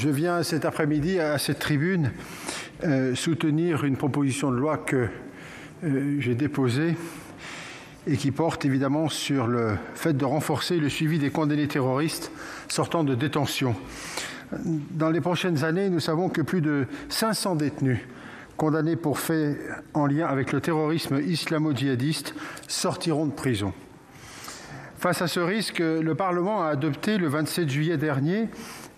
Je viens cet après-midi à cette tribune soutenir une proposition de loi que j'ai déposée et qui porte évidemment sur le fait de renforcer le suivi des condamnés terroristes sortant de détention. Dans les prochaines années, nous savons que plus de 500 détenus condamnés pour faits en lien avec le terrorisme islamo-djihadiste sortiront de prison. Face à ce risque, le Parlement a adopté le 27 juillet dernier,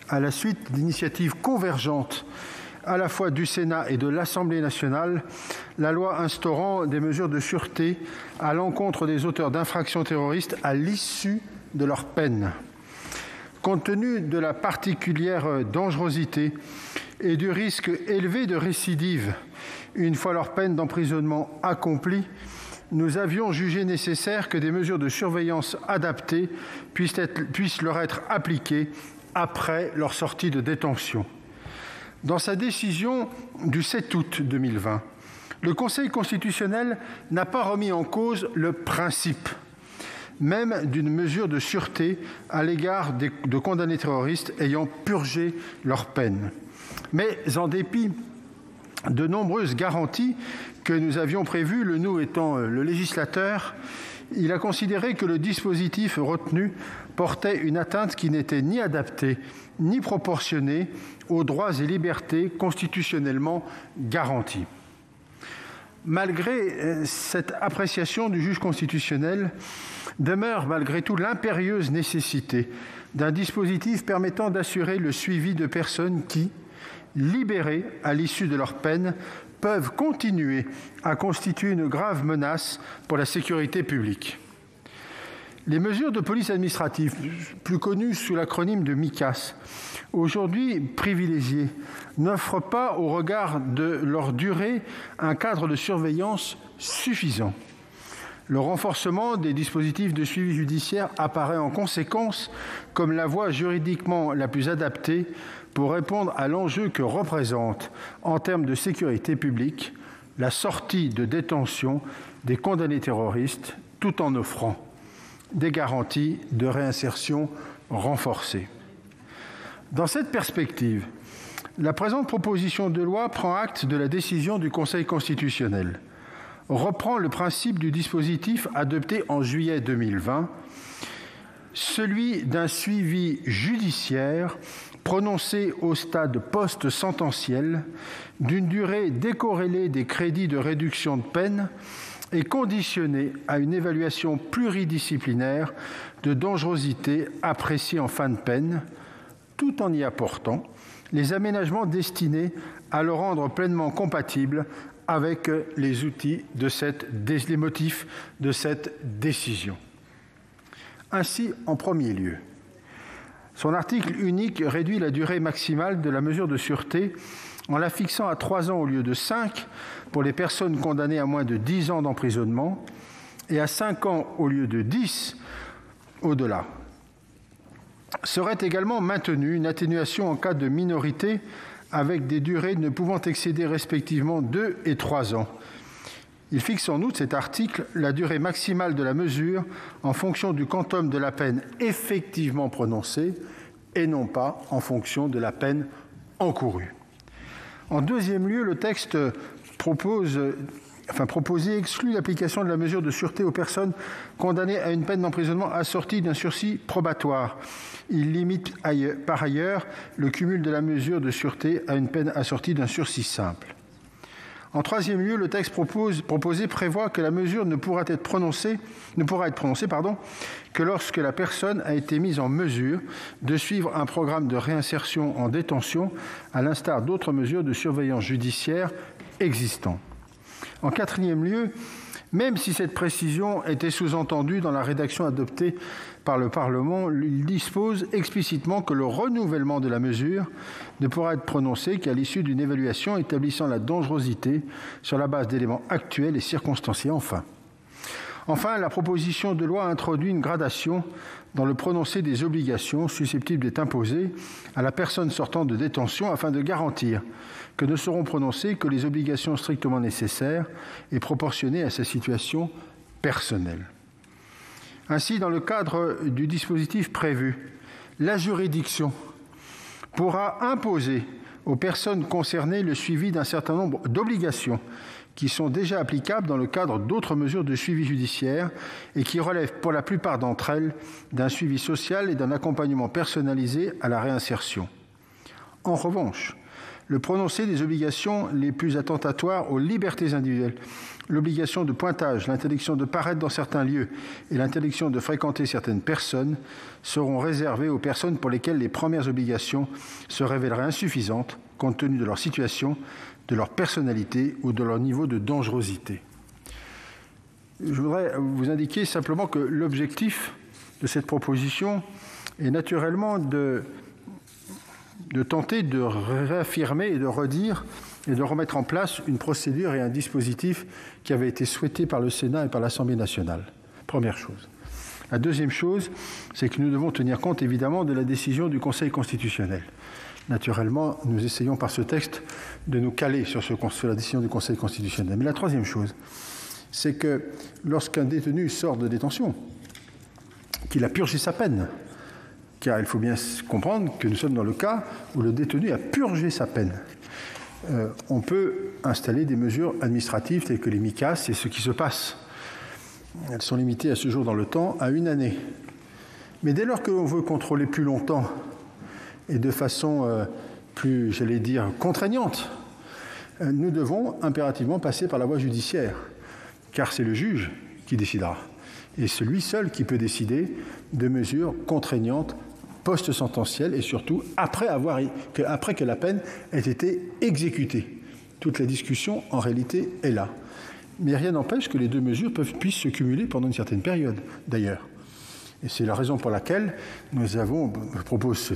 à la suite d'initiatives convergentes à la fois du Sénat et de l'Assemblée nationale, la loi instaurant des mesures de sûreté à l'encontre des auteurs d'infractions terroristes à l'issue de leur peine. Compte tenu de la particulière dangerosité et du risque élevé de récidive une fois leur peine d'emprisonnement accomplie, nous avions jugé nécessaire que des mesures de surveillance adaptées puissent leur être appliquées après leur sortie de détention. Dans sa décision du 7 août 2020, le Conseil constitutionnel n'a pas remis en cause le principe même d'une mesure de sûreté à l'égard de condamnés terroristes ayant purgé leur peine. Mais en dépit de nombreuses garanties que nous avions prévues, le nous étant le législateur, il a considéré que le dispositif retenu portait une atteinte qui n'était ni adaptée ni proportionnée aux droits et libertés constitutionnellement garantis. Malgré cette appréciation du juge constitutionnel, demeure malgré tout l'impérieuse nécessité d'un dispositif permettant d'assurer le suivi de personnes qui, libérées à l'issue de leur peine, peuvent continuer à constituer une grave menace pour la sécurité publique. Les mesures de police administrative, plus connues sous l'acronyme de MICAS, aujourd'hui privilégiées, n'offrent pas, au regard de leur durée, un cadre de surveillance suffisant. Le renforcement des dispositifs de suivi judiciaire apparaît en conséquence comme la voie juridiquement la plus adaptée pour répondre à l'enjeu que représente, en termes de sécurité publique, la sortie de détention des condamnés terroristes, tout en offrant des garanties de réinsertion renforcées. Dans cette perspective, la présente proposition de loi prend acte de la décision du Conseil constitutionnel, reprend le principe du dispositif adopté en juillet 2020, celui d'un suivi judiciaire prononcé au stade post-sententiel, d'une durée décorrélée des crédits de réduction de peine et conditionné à une évaluation pluridisciplinaire de dangerosité appréciée en fin de peine, tout en y apportant les aménagements destinés à le rendre pleinement compatible avec les motifs de cette décision. Ainsi, en premier lieu, son article unique réduit la durée maximale de la mesure de sûreté en la fixant à 3 ans au lieu de 5 pour les personnes condamnées à moins de 10 ans d'emprisonnement et à 5 ans au lieu de 10 au-delà. Serait également maintenue une atténuation en cas de minorité avec des durées ne pouvant excéder respectivement 2 et 3 ans. Il fixe en outre, cet article, la durée maximale de la mesure en fonction du quantum de la peine effectivement prononcée et non pas en fonction de la peine encourue. En deuxième lieu, le texte proposé exclut l'application de la mesure de sûreté aux personnes condamnées à une peine d'emprisonnement assortie d'un sursis probatoire. Il limite par ailleurs le cumul de la mesure de sûreté à une peine assortie d'un sursis simple. En troisième lieu, le texte proposé prévoit que la mesure ne pourra être prononcée que lorsque la personne a été mise en mesure de suivre un programme de réinsertion en détention, à l'instar d'autres mesures de surveillance judiciaire existantes. En quatrième lieu, même si cette précision était sous-entendue dans la rédaction adoptée par le Parlement, il dispose explicitement que le renouvellement de la mesure ne pourra être prononcé qu'à l'issue d'une évaluation établissant la dangerosité sur la base d'éléments actuels et circonstanciés. Enfin, la proposition de loi introduit une gradation dans le prononcé des obligations susceptibles d'être imposées à la personne sortant de détention afin de garantir que ne seront prononcées que les obligations strictement nécessaires et proportionnées à sa situation personnelle. Ainsi, dans le cadre du dispositif prévu, la juridiction pourra imposer aux personnes concernées le suivi d'un certain nombre d'obligations qui sont déjà applicables dans le cadre d'autres mesures de suivi judiciaire et qui relèvent pour la plupart d'entre elles d'un suivi social et d'un accompagnement personnalisé à la réinsertion. En revanche, le prononcé des obligations les plus attentatoires aux libertés individuelles, l'obligation de pointage, l'interdiction de paraître dans certains lieux et l'interdiction de fréquenter certaines personnes seront réservées aux personnes pour lesquelles les premières obligations se révéleraient insuffisantes compte tenu de leur situation, de leur personnalité ou de leur niveau de dangerosité. Je voudrais vous indiquer simplement que l'objectif de cette proposition est naturellement de tenter de réaffirmer et de redire et de remettre en place une procédure et un dispositif qui avaient été souhaités par le Sénat et par l'Assemblée nationale. Première chose. La deuxième chose, c'est que nous devons tenir compte évidemment de la décision du Conseil constitutionnel. Naturellement, nous essayons par ce texte de nous caler sur la décision du Conseil constitutionnel. Mais la troisième chose, c'est que lorsqu'un détenu sort de détention, qu'il a purgé sa peine, car il faut bien comprendre que nous sommes dans le cas où le détenu a purgé sa peine, on peut installer des mesures administratives telles que les MICAS, c'est ce qui se passe. Elles sont limitées à ce jour dans le temps à 1 année. Mais dès lors que l'on veut contrôler plus longtemps et de façon plus, j'allais dire, contraignante, nous devons impérativement passer par la voie judiciaire, car c'est le juge qui décidera. Et c'est lui seul qui peut décider de mesures contraignantes post-sententielles et surtout après que la peine ait été exécutée. Toute la discussion, en réalité, est là. Mais rien n'empêche que les deux mesures puissent se cumuler pendant une certaine période, d'ailleurs. Et c'est la raison pour laquelle je propose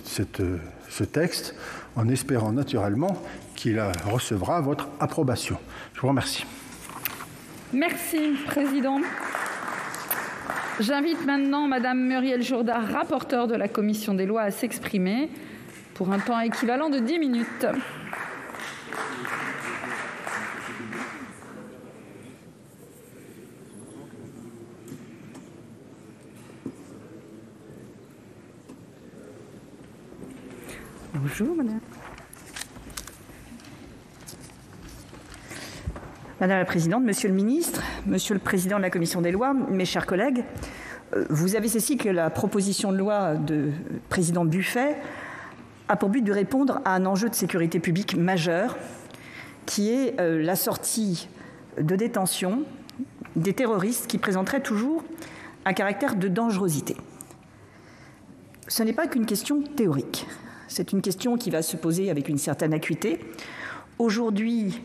ce texte, en espérant naturellement qu'il recevra votre approbation. Je vous remercie. Merci, Président. J'invite maintenant Madame Muriel Jourda, rapporteure de la Commission des lois, à s'exprimer pour un temps équivalent de 10 minutes. Bonjour, Madame. Madame la Présidente, Monsieur le Ministre, Monsieur le Président de la Commission des lois, mes chers collègues, vous avez saisi que la proposition de loi de Président Buffet a pour but de répondre à un enjeu de sécurité publique majeur, qui est la sortie de détention des terroristes qui présenteraient toujours un caractère de dangerosité. Ce n'est pas qu'une question théorique. C'est une question qui va se poser avec une certaine acuité. Aujourd'hui,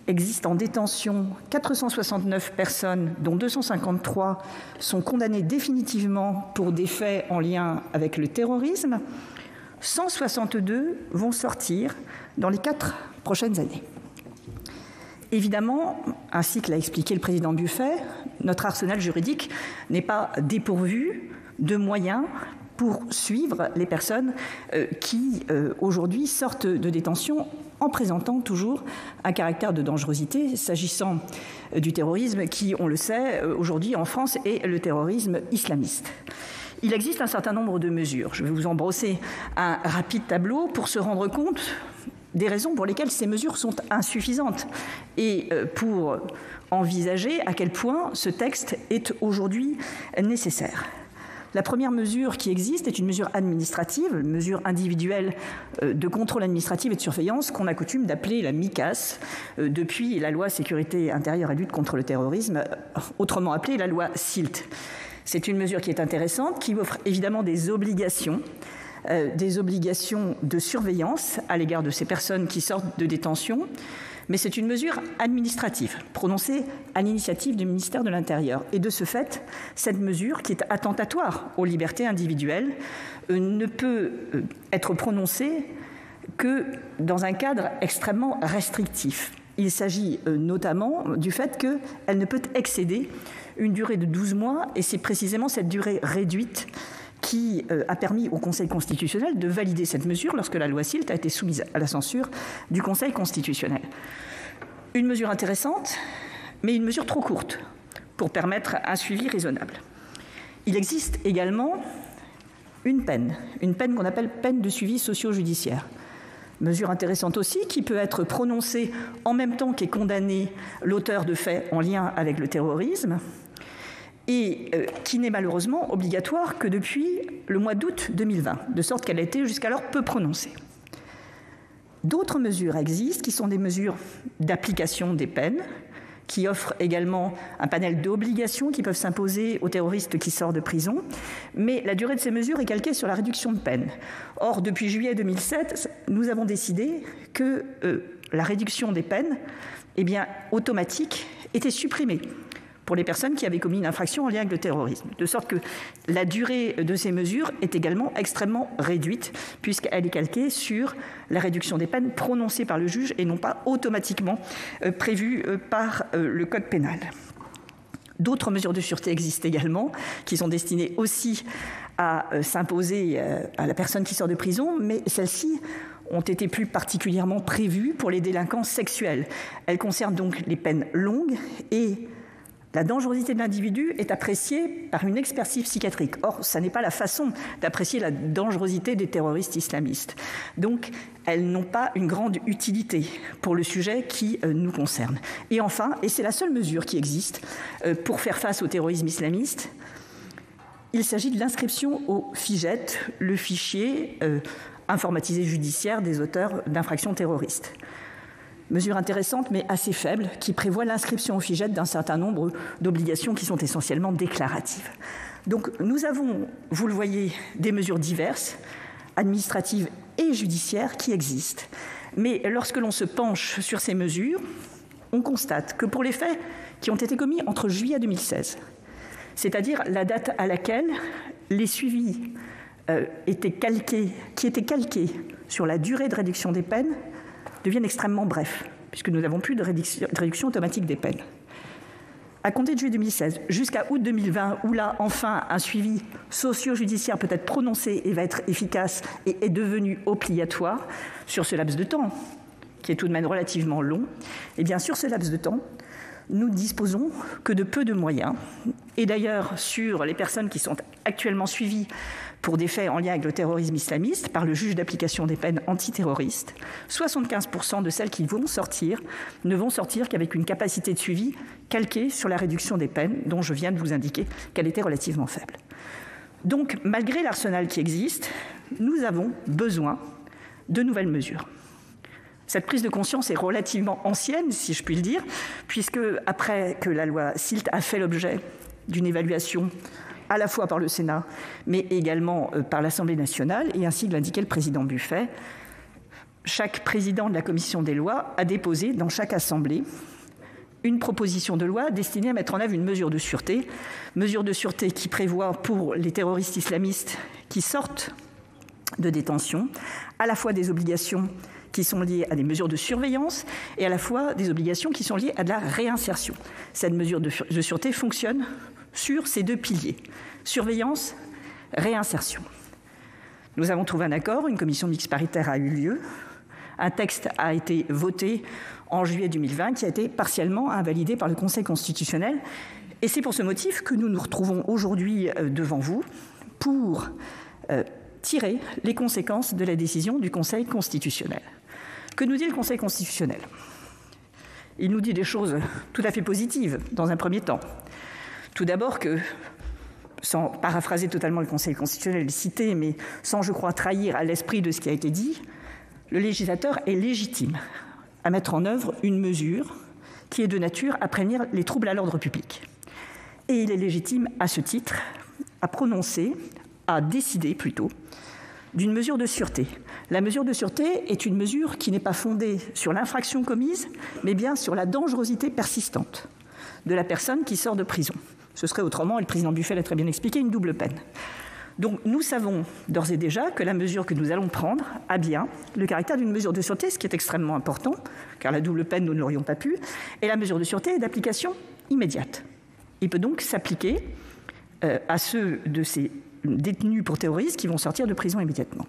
existent en détention 469 personnes, dont 253 sont condamnées définitivement pour des faits en lien avec le terrorisme. 162 vont sortir dans les 4 prochaines années. Évidemment, ainsi que l'a expliqué le président Buffet, notre arsenal juridique n'est pas dépourvu de moyens pour suivre les personnes qui, aujourd'hui, sortent de détention en présentant toujours un caractère de dangerosité, s'agissant du terrorisme qui, on le sait, aujourd'hui en France est le terrorisme islamiste. Il existe un certain nombre de mesures. Je vais vous en brosser un rapide tableau pour se rendre compte des raisons pour lesquelles ces mesures sont insuffisantes et pour envisager à quel point ce texte est aujourd'hui nécessaire. La première mesure qui existe est une mesure administrative, une mesure individuelle de contrôle administratif et de surveillance qu'on a coutume d'appeler la MICAS depuis la loi Sécurité intérieure et lutte contre le terrorisme, autrement appelée la loi SILT. C'est une mesure qui est intéressante, qui offre évidemment des obligations de surveillance à l'égard de ces personnes qui sortent de détention, mais c'est une mesure administrative, prononcée à l'initiative du ministère de l'Intérieur. Et de ce fait, cette mesure, qui est attentatoire aux libertés individuelles, ne peut être prononcée que dans un cadre extrêmement restrictif. Il s'agit notamment du fait qu'elle ne peut excéder une durée de 12 mois, et c'est précisément cette durée réduite qui a permis au Conseil constitutionnel de valider cette mesure lorsque la loi SILT a été soumise à la censure du Conseil constitutionnel. Une mesure intéressante, mais une mesure trop courte pour permettre un suivi raisonnable. Il existe également une peine qu'on appelle peine de suivi socio-judiciaire. Mesure intéressante aussi, qui peut être prononcée en même temps qu'est condamné l'auteur de faits en lien avec le terrorisme, et qui n'est malheureusement obligatoire que depuis le mois d'août 2020, de sorte qu'elle a été jusqu'alors peu prononcée. D'autres mesures existent, qui sont des mesures d'application des peines, qui offrent également un panel d'obligations qui peuvent s'imposer aux terroristes qui sortent de prison, mais la durée de ces mesures est calquée sur la réduction de peine. Or, depuis juillet 2007, nous avons décidé que la réduction des peines, automatique, était supprimée pour les personnes qui avaient commis une infraction en lien avec le terrorisme. De sorte que la durée de ces mesures est également extrêmement réduite, puisqu'elle est calquée sur la réduction des peines prononcée par le juge et non pas automatiquement prévue par le Code pénal. D'autres mesures de sûreté existent également, qui sont destinées aussi à s'imposer à la personne qui sort de prison, mais celles-ci ont été plus particulièrement prévues pour les délinquants sexuels. Elles concernent donc les peines longues et la dangerosité de l'individu est appréciée par une expertise psychiatrique. Or, ça n'est pas la façon d'apprécier la dangerosité des terroristes islamistes. Donc, elles n'ont pas une grande utilité pour le sujet qui nous concerne. Et enfin, et c'est la seule mesure qui existe pour faire face au terrorisme islamiste, il s'agit de l'inscription au FIJET, le fichier informatisé judiciaire des auteurs d'infractions terroristes. Mesure intéressante mais assez faible qui prévoit l'inscription au FIJET d'un certain nombre d'obligations qui sont essentiellement déclaratives. Donc nous avons, vous le voyez, des mesures diverses, administratives et judiciaires qui existent. Mais lorsque l'on se penche sur ces mesures, on constate que pour les faits qui ont été commis entre juillet 2016, c'est-à-dire la date à laquelle les suivis qui étaient calqués sur la durée de réduction des peines, deviennent extrêmement brefs, puisque nous n'avons plus de réduction automatique des peines. À compter de juillet 2016 jusqu'à août 2020, où là, enfin, un suivi socio-judiciaire peut être prononcé et va être efficace et est devenu obligatoire, sur ce laps de temps, qui est tout de même relativement long, et bien sur ce laps de temps, nous ne disposons que de peu de moyens. Et d'ailleurs, sur les personnes qui sont actuellement suivies pour des faits en lien avec le terrorisme islamiste par le juge d'application des peines antiterroristes, 75% de celles qui vont sortir ne vont sortir qu'avec une capacité de suivi calquée sur la réduction des peines, dont je viens de vous indiquer qu'elle était relativement faible. Donc, malgré l'arsenal qui existe, nous avons besoin de nouvelles mesures. Cette prise de conscience est relativement ancienne, si je puis le dire, puisque après que la loi SILT a fait l'objet d'une évaluation à la fois par le Sénat, mais également par l'Assemblée nationale, et ainsi que l'indiquait le président Buffet, chaque président de la commission des lois a déposé dans chaque assemblée une proposition de loi destinée à mettre en œuvre une mesure de sûreté qui prévoit pour les terroristes islamistes qui sortent de détention à la fois des obligations qui sont liées à des mesures de surveillance et à la fois des obligations qui sont liées à de la réinsertion. Cette mesure de sûreté fonctionne sur ces deux piliers, surveillance, réinsertion. Nous avons trouvé un accord, une commission mixte paritaire a eu lieu, un texte a été voté en juillet 2020 qui a été partiellement invalidé par le Conseil constitutionnel. Et c'est pour ce motif que nous nous retrouvons aujourd'hui devant vous pour tirer les conséquences de la décision du Conseil constitutionnel. Que nous dit le Conseil constitutionnel ? Il nous dit des choses tout à fait positives dans un premier temps. Tout d'abord que, sans paraphraser totalement le Conseil constitutionnel cité, mais sans, je crois, trahir à l'esprit de ce qui a été dit, le législateur est légitime à mettre en œuvre une mesure qui est de nature à prévenir les troubles à l'ordre public. Et il est légitime, à ce titre, à prononcer, à décider plutôt, d'une mesure de sûreté. La mesure de sûreté est une mesure qui n'est pas fondée sur l'infraction commise, mais bien sur la dangerosité persistante de la personne qui sort de prison. Ce serait autrement, et le président Buffet l'a très bien expliqué, une double peine. Donc nous savons d'ores et déjà que la mesure que nous allons prendre a bien le caractère d'une mesure de sûreté, ce qui est extrêmement important, car la double peine, nous ne l'aurions pas pu, et la mesure de sûreté est d'application immédiate. Il peut donc s'appliquer à ceux de ces détenus pour terrorisme qui vont sortir de prison immédiatement.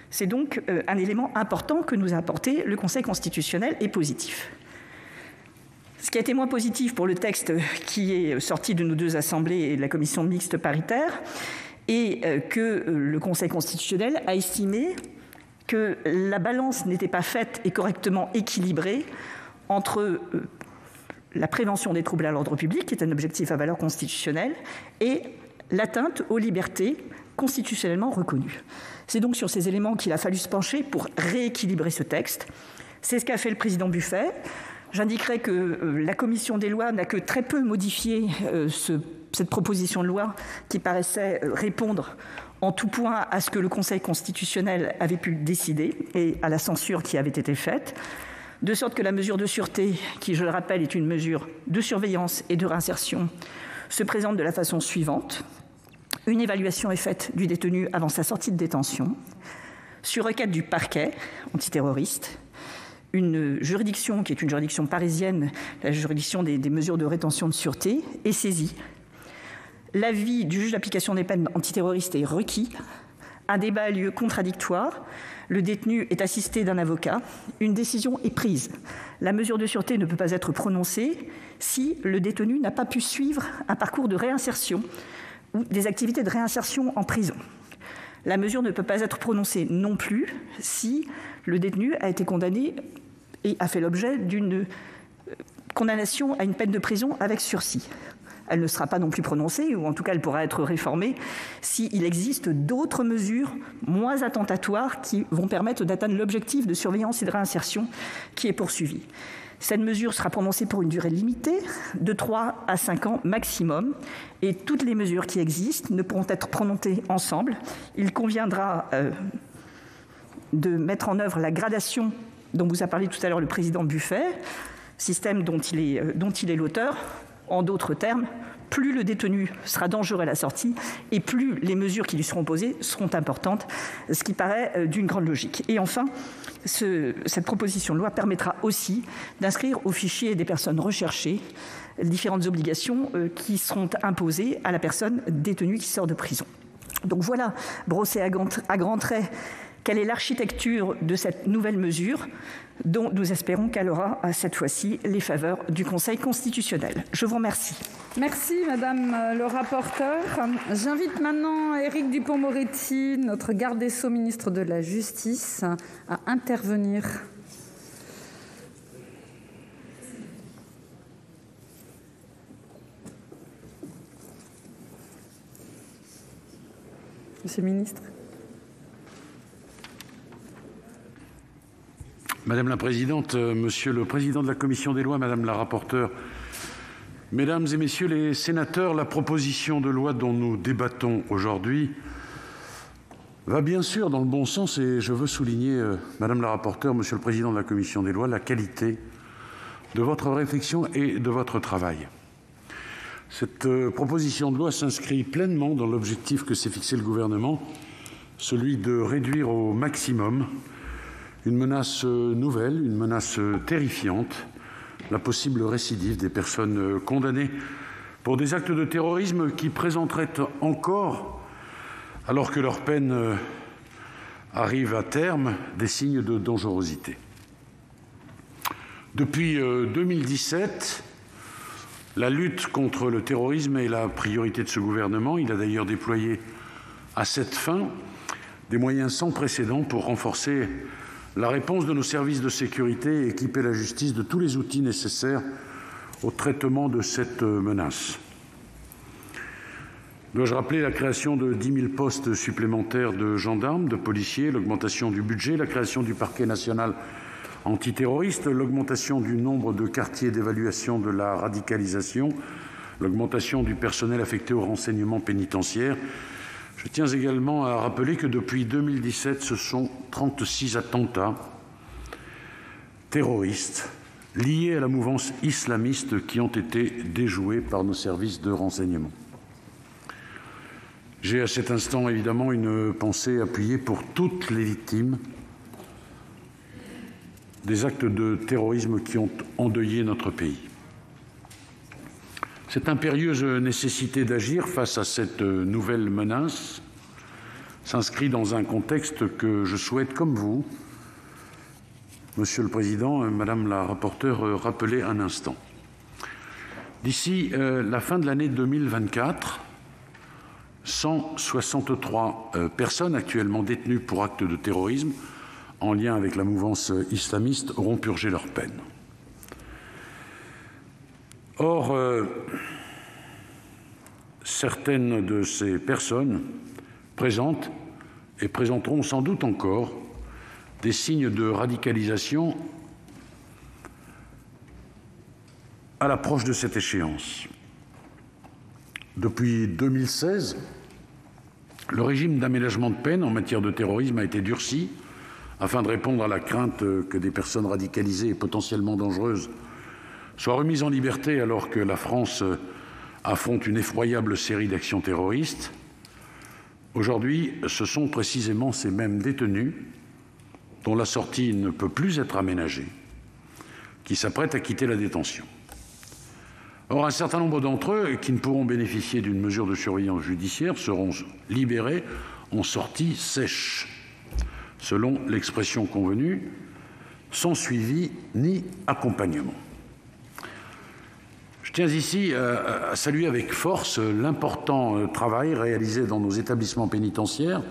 C'est donc un élément important que nous a apporté le Conseil constitutionnel et positif. Ce qui a été moins positif pour le texte qui est sorti de nos deux assemblées et de la commission mixte paritaire et que le Conseil constitutionnel a estimé que la balance n'était pas faite et correctement équilibrée entre la prévention des troubles à l'ordre public, qui est un objectif à valeur constitutionnelle, et l'atteinte aux libertés constitutionnellement reconnues. C'est donc sur ces éléments qu'il a fallu se pencher pour rééquilibrer ce texte. C'est ce qu'a fait le président Buffet. J'indiquerai que la commission des lois n'a que très peu modifié cette proposition de loi qui paraissait répondre en tout point à ce que le Conseil constitutionnel avait pu décider et à la censure qui avait été faite, de sorte que la mesure de sûreté, qui, je le rappelle, est une mesure de surveillance et de réinsertion, se présente de la façon suivante. Une évaluation est faite du détenu avant sa sortie de détention, sur requête du parquet antiterroriste. Une juridiction, qui est une juridiction parisienne, la juridiction des mesures de rétention de sûreté, est saisie. L'avis du juge d'application des peines antiterroristes est requis. Un débat a lieu contradictoire. Le détenu est assisté d'un avocat. Une décision est prise. La mesure de sûreté ne peut pas être prononcée si le détenu n'a pas pu suivre un parcours de réinsertion ou des activités de réinsertion en prison. La mesure ne peut pas être prononcée non plus si le détenu a été condamné et a fait l'objet d'une condamnation à une peine de prison avec sursis. Elle ne sera pas non plus prononcée, ou en tout cas elle pourra être réformée, s'il existe d'autres mesures moins attentatoires qui vont permettre d'atteindre l'objectif de surveillance et de réinsertion qui est poursuivi. Cette mesure sera prononcée pour une durée limitée, de 3 à 5 ans maximum, et toutes les mesures qui existent ne pourront être prononcées ensemble. Il conviendra de mettre en œuvre la gradation dont vous a parlé tout à l'heure le président Buffet, système dont il est l'auteur. En d'autres termes, plus le détenu sera dangereux à la sortie et plus les mesures qui lui seront posées seront importantes, ce qui paraît d'une grande logique. Et enfin, cette proposition de loi permettra aussi d'inscrire au fichier des personnes recherchées les différentes obligations qui seront imposées à la personne détenue qui sort de prison. Donc voilà, brossé à grands traits, quelle est l'architecture de cette nouvelle mesure dont nous espérons qu'elle aura cette fois-ci les faveurs du Conseil constitutionnel. Je vous remercie. Merci Madame le rapporteur. J'invite maintenant Éric Dupond-Moretti, notre garde des Sceaux, ministre de la Justice, à intervenir. Monsieur le ministre. Madame la Présidente, Monsieur le Président de la Commission des lois, Madame la rapporteure, Mesdames et Messieurs les sénateurs, la proposition de loi dont nous débattons aujourd'hui va bien sûr dans le bon sens et je veux souligner, Madame la rapporteure, Monsieur le Président de la Commission des lois, la qualité de votre réflexion et de votre travail. Cette proposition de loi s'inscrit pleinement dans l'objectif que s'est fixé le gouvernement, celui de réduire au maximum une menace nouvelle, une menace terrifiante, la possible récidive des personnes condamnées pour des actes de terrorisme qui présenteraient encore, alors que leur peine arrive à terme, des signes de dangerosité. Depuis 2017, la lutte contre le terrorisme est la priorité de ce gouvernement. Il a d'ailleurs déployé à cette fin des moyens sans précédent pour renforcer la réponse de nos services de sécurité et équiper la justice de tous les outils nécessaires au traitement de cette menace. Dois-je rappeler la création de 10 000 postes supplémentaires de gendarmes, de policiers, l'augmentation du budget, la création du parquet national antiterroriste, l'augmentation du nombre de quartiers d'évaluation de la radicalisation, l'augmentation du personnel affecté au renseignement pénitentiaire. Je tiens également à rappeler que depuis 2017, ce sont 36 attentats terroristes liés à la mouvance islamiste qui ont été déjoués par nos services de renseignement. J'ai à cet instant évidemment une pensée appuyée pour toutes les victimes des actes de terrorisme qui ont endeuillé notre pays. Cette impérieuse nécessité d'agir face à cette nouvelle menace s'inscrit dans un contexte que je souhaite, comme vous, Monsieur le Président, Madame la rapporteure, rappeler un instant. D'ici la fin de l'année 2024, 163 personnes actuellement détenues pour actes de terrorisme en lien avec la mouvance islamiste auront purgé leur peine. Or, certaines de ces personnes présentent et présenteront sans doute encore des signes de radicalisation à l'approche de cette échéance. Depuis 2016, le régime d'aménagement de peine en matière de terrorisme a été durci afin de répondre à la crainte que des personnes radicalisées et potentiellement dangereuses soient remises en liberté alors que la France affronte une effroyable série d'actions terroristes. Aujourd'hui, ce sont précisément ces mêmes détenus dont la sortie ne peut plus être aménagée qui s'apprêtent à quitter la détention. Or, un certain nombre d'entre eux qui ne pourront bénéficier d'une mesure de surveillance judiciaire seront libérés en sortie sèche, selon l'expression convenue, sans suivi ni accompagnement. Je tiens ici à saluer avec force l'important travail réalisé dans nos établissements pénitentiaires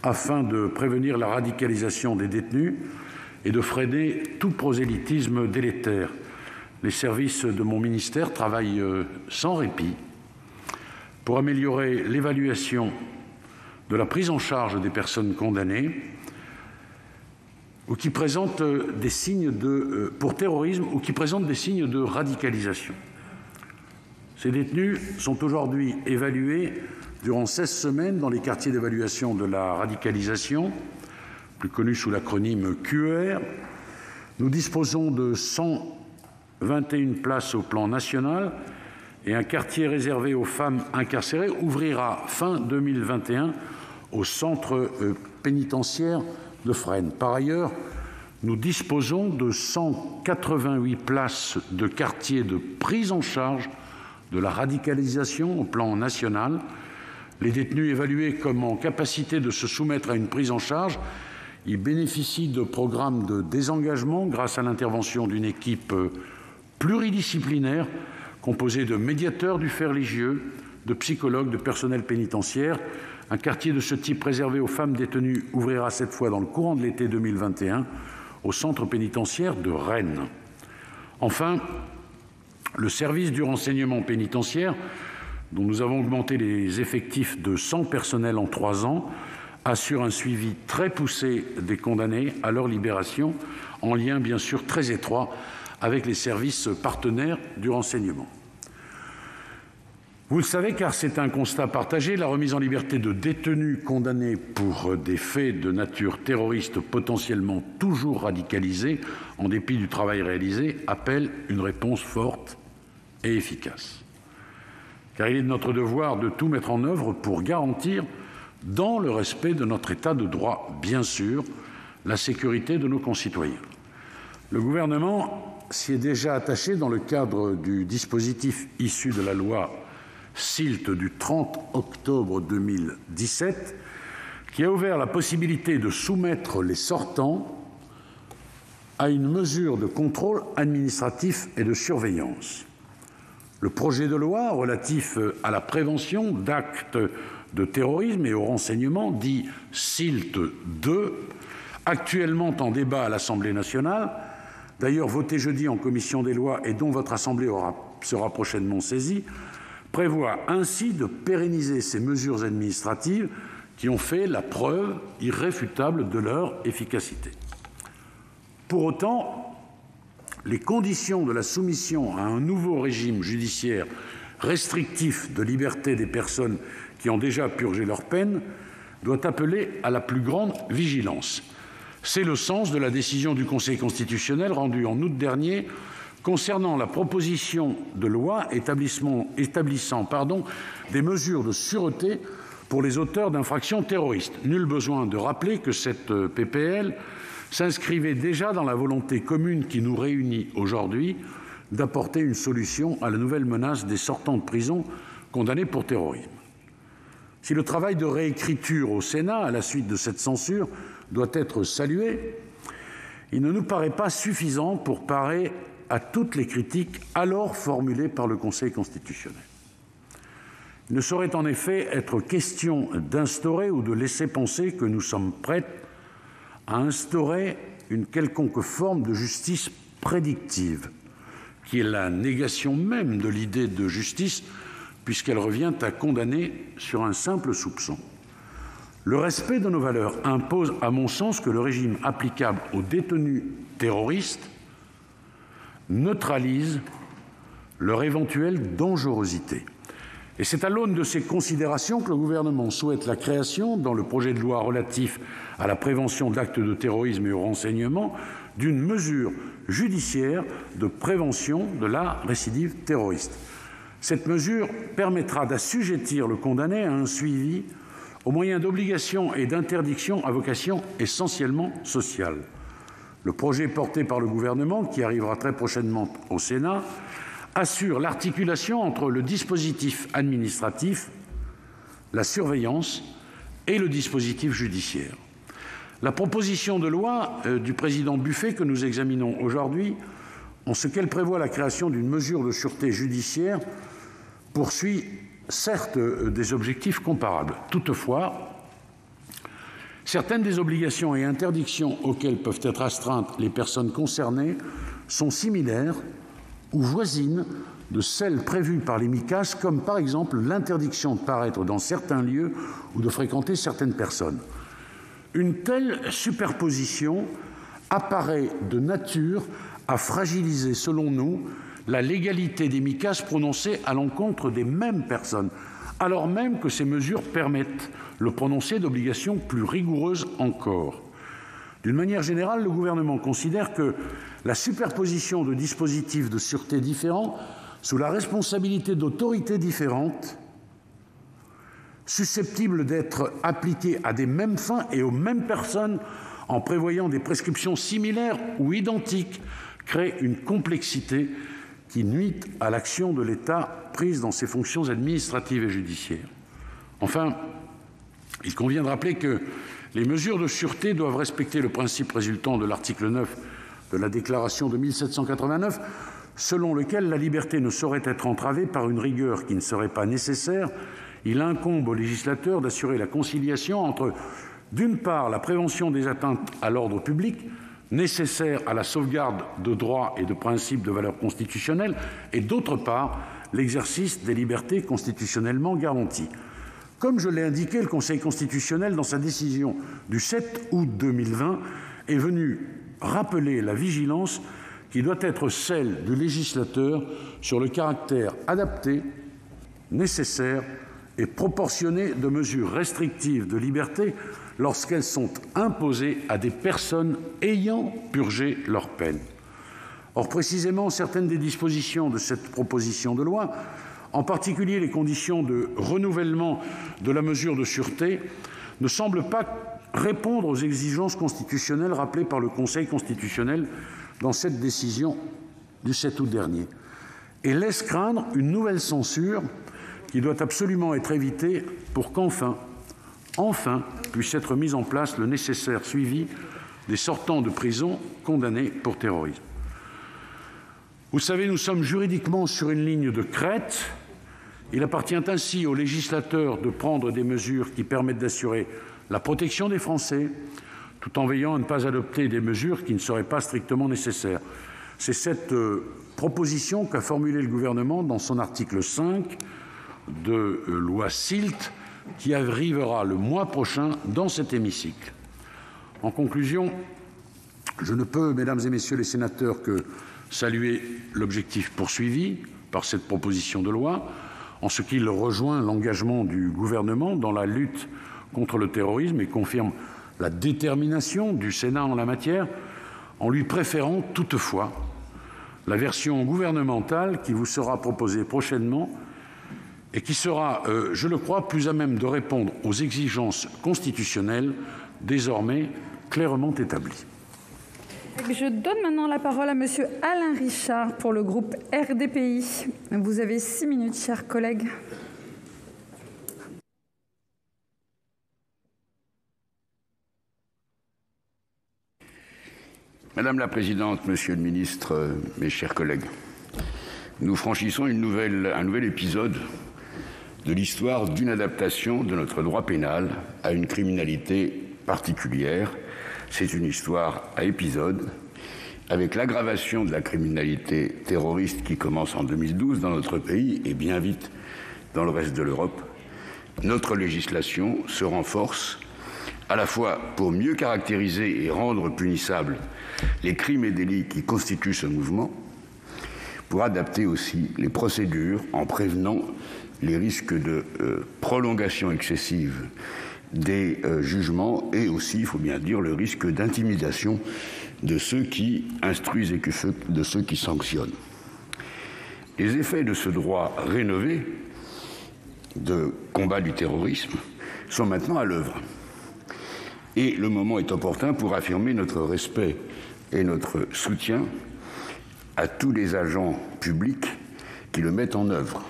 afin de prévenir la radicalisation des détenus et de freiner tout prosélytisme délétère. Les services de mon ministère travaillent sans répit pour améliorer l'évaluation de la prise en charge des personnes condamnées ou qui présentent des signes pour terrorisme ou qui présentent des signes de radicalisation. Ces détenus sont aujourd'hui évalués durant 16 semaines dans les quartiers d'évaluation de la radicalisation, plus connus sous l'acronyme QER. Nous disposons de 121 places au plan national et un quartier réservé aux femmes incarcérées ouvrira fin 2021 au centre pénitentiaire de Fresnes. Par ailleurs, nous disposons de 188 places de quartier de prise en charge de la radicalisation au plan national. Les détenus évalués comme en capacité de se soumettre à une prise en charge y bénéficient de programmes de désengagement grâce à l'intervention d'une équipe pluridisciplinaire composée de médiateurs du fait religieux, de psychologues, de personnel pénitentiaire. Un quartier de ce type réservé aux femmes détenues ouvrira cette fois dans le courant de l'été 2021 au centre pénitentiaire de Rennes. Enfin, le service du renseignement pénitentiaire, dont nous avons augmenté les effectifs de 100 personnels en 3 ans, assure un suivi très poussé des condamnés à leur libération, en lien bien sûr très étroit avec les services partenaires du renseignement. Vous le savez, car c'est un constat partagé, la remise en liberté de détenus condamnés pour des faits de nature terroriste potentiellement toujours radicalisés, en dépit du travail réalisé, appelle une réponse forte et efficace. Car il est de notre devoir de tout mettre en œuvre pour garantir, dans le respect de notre État de droit, bien sûr, la sécurité de nos concitoyens. Le gouvernement s'y est déjà attaché dans le cadre du dispositif issu de la loi SILT du 30 octobre 2017, qui a ouvert la possibilité de soumettre les sortants à une mesure de contrôle administratif et de surveillance. Le projet de loi relatif à la prévention d'actes de terrorisme et au renseignement, dit SILT 2, actuellement en débat à l'Assemblée nationale, d'ailleurs voté jeudi en commission des lois et dont votre Assemblée sera prochainement saisie, prévoit ainsi de pérenniser ces mesures administratives qui ont fait la preuve irréfutable de leur efficacité. Pour autant, les conditions de la soumission à un nouveau régime judiciaire restrictif de liberté des personnes qui ont déjà purgé leur peine doivent appeler à la plus grande vigilance. C'est le sens de la décision du Conseil constitutionnel rendue en août dernier concernant la proposition de loi établissant des mesures de sûreté pour les auteurs d'infractions terroristes. Nul besoin de rappeler que cette PPL s'inscrivait déjà dans la volonté commune qui nous réunit aujourd'hui d'apporter une solution à la nouvelle menace des sortants de prison condamnés pour terrorisme. Si le travail de réécriture au Sénat, à la suite de cette censure, doit être salué, il ne nous paraît pas suffisant pour parer à toutes les critiques alors formulées par le Conseil constitutionnel. Il ne saurait en effet être question d'instaurer ou de laisser penser que nous sommes prêts à instaurer une quelconque forme de justice prédictive, qui est la négation même de l'idée de justice, puisqu'elle revient à condamner sur un simple soupçon. Le respect de nos valeurs impose, à mon sens, que le régime applicable aux détenus terroristes neutralise leur éventuelle dangerosité. Et c'est à l'aune de ces considérations que le gouvernement souhaite la création, dans le projet de loi relatif à la prévention d'actes de terrorisme et au renseignement, d'une mesure judiciaire de prévention de la récidive terroriste. Cette mesure permettra d'assujettir le condamné à un suivi au moyen d'obligations et d'interdictions à vocation essentiellement sociale. Le projet porté par le gouvernement, qui arrivera très prochainement au Sénat, assure l'articulation entre le dispositif administratif, la surveillance et le dispositif judiciaire. La proposition de loi du président Buffet que nous examinons aujourd'hui, en ce qu'elle prévoit la création d'une mesure de sûreté judiciaire, poursuit certes des objectifs comparables. Toutefois, certaines des obligations et interdictions auxquelles peuvent être astreintes les personnes concernées sont similaires ou voisines de celles prévues par les Micas, comme par exemple l'interdiction de paraître dans certains lieux ou de fréquenter certaines personnes. Une telle superposition apparaît de nature à fragiliser, selon nous, la légalité des Micas prononcées à l'encontre des mêmes personnes, alors même que ces mesures permettent le prononcé d'obligations plus rigoureuses encore. D'une manière générale, le gouvernement considère que la superposition de dispositifs de sûreté différents sous la responsabilité d'autorités différentes, susceptibles d'être appliquées à des mêmes fins et aux mêmes personnes en prévoyant des prescriptions similaires ou identiques, crée une complexité qui nuit à l'action de l'État prise dans ses fonctions administratives et judiciaires. Enfin, il convient de rappeler que les mesures de sûreté doivent respecter le principe résultant de l'article 9 de la Déclaration de 1789, selon lequel la liberté ne saurait être entravée par une rigueur qui ne serait pas nécessaire. Il incombe au législateur d'assurer la conciliation entre, d'une part, la prévention des atteintes à l'ordre public, nécessaire à la sauvegarde de droits et de principes de valeur constitutionnelle, et d'autre part, l'exercice des libertés constitutionnellement garanties. Comme je l'ai indiqué, le Conseil constitutionnel, dans sa décision du 7 août 2020, est venu rappeler la vigilance qui doit être celle du législateur sur le caractère adapté, nécessaire et proportionné de mesures restrictives de liberté lorsqu'elles sont imposées à des personnes ayant purgé leur peine. Or, précisément, certaines des dispositions de cette proposition de loi, en particulier les conditions de renouvellement de la mesure de sûreté, ne semblent pas répondre aux exigences constitutionnelles rappelées par le Conseil constitutionnel dans cette décision du 7 août dernier, et laissent craindre une nouvelle censure qui doit absolument être évitée pour qu'enfin puisse être mis en place le nécessaire suivi des sortants de prison condamnés pour terrorisme. Vous le savez, nous sommes juridiquement sur une ligne de crête. Il appartient ainsi au législateur de prendre des mesures qui permettent d'assurer la protection des Français, tout en veillant à ne pas adopter des mesures qui ne seraient pas strictement nécessaires. C'est cette proposition qu'a formulée le gouvernement dans son article 5 de loi SILT, qui arrivera le mois prochain dans cet hémicycle. En conclusion, je ne peux, mesdames et messieurs les sénateurs, que saluer l'objectif poursuivi par cette proposition de loi, en ce qu'il rejoint l'engagement du gouvernement dans la lutte contre le terrorisme et confirme la détermination du Sénat en la matière, en lui préférant toutefois la version gouvernementale qui vous sera proposée prochainement et qui sera, je le crois, plus à même de répondre aux exigences constitutionnelles désormais clairement établies. Je donne maintenant la parole à Monsieur Alain Richard pour le groupe RDPI. Vous avez 6 minutes, chers collègues. Madame la Présidente, Monsieur le Ministre, mes chers collègues, nous franchissons un nouvel épisode de l'histoire d'une adaptation de notre droit pénal à une criminalité particulière. C'est une histoire à épisodes, avec l'aggravation de la criminalité terroriste qui commence en 2012 dans notre pays et bien vite dans le reste de l'Europe. Notre législation se renforce à la fois pour mieux caractériser et rendre punissables les crimes et délits qui constituent ce mouvement, pour adapter aussi les procédures en prévenant les risques de prolongation excessive des jugements et aussi, il faut bien dire, le risque d'intimidation de ceux qui instruisent et de ceux qui sanctionnent. Les effets de ce droit rénové de combat du terrorisme sont maintenant à l'œuvre. Et le moment est opportun pour affirmer notre respect et notre soutien à tous les agents publics qui le mettent en œuvre.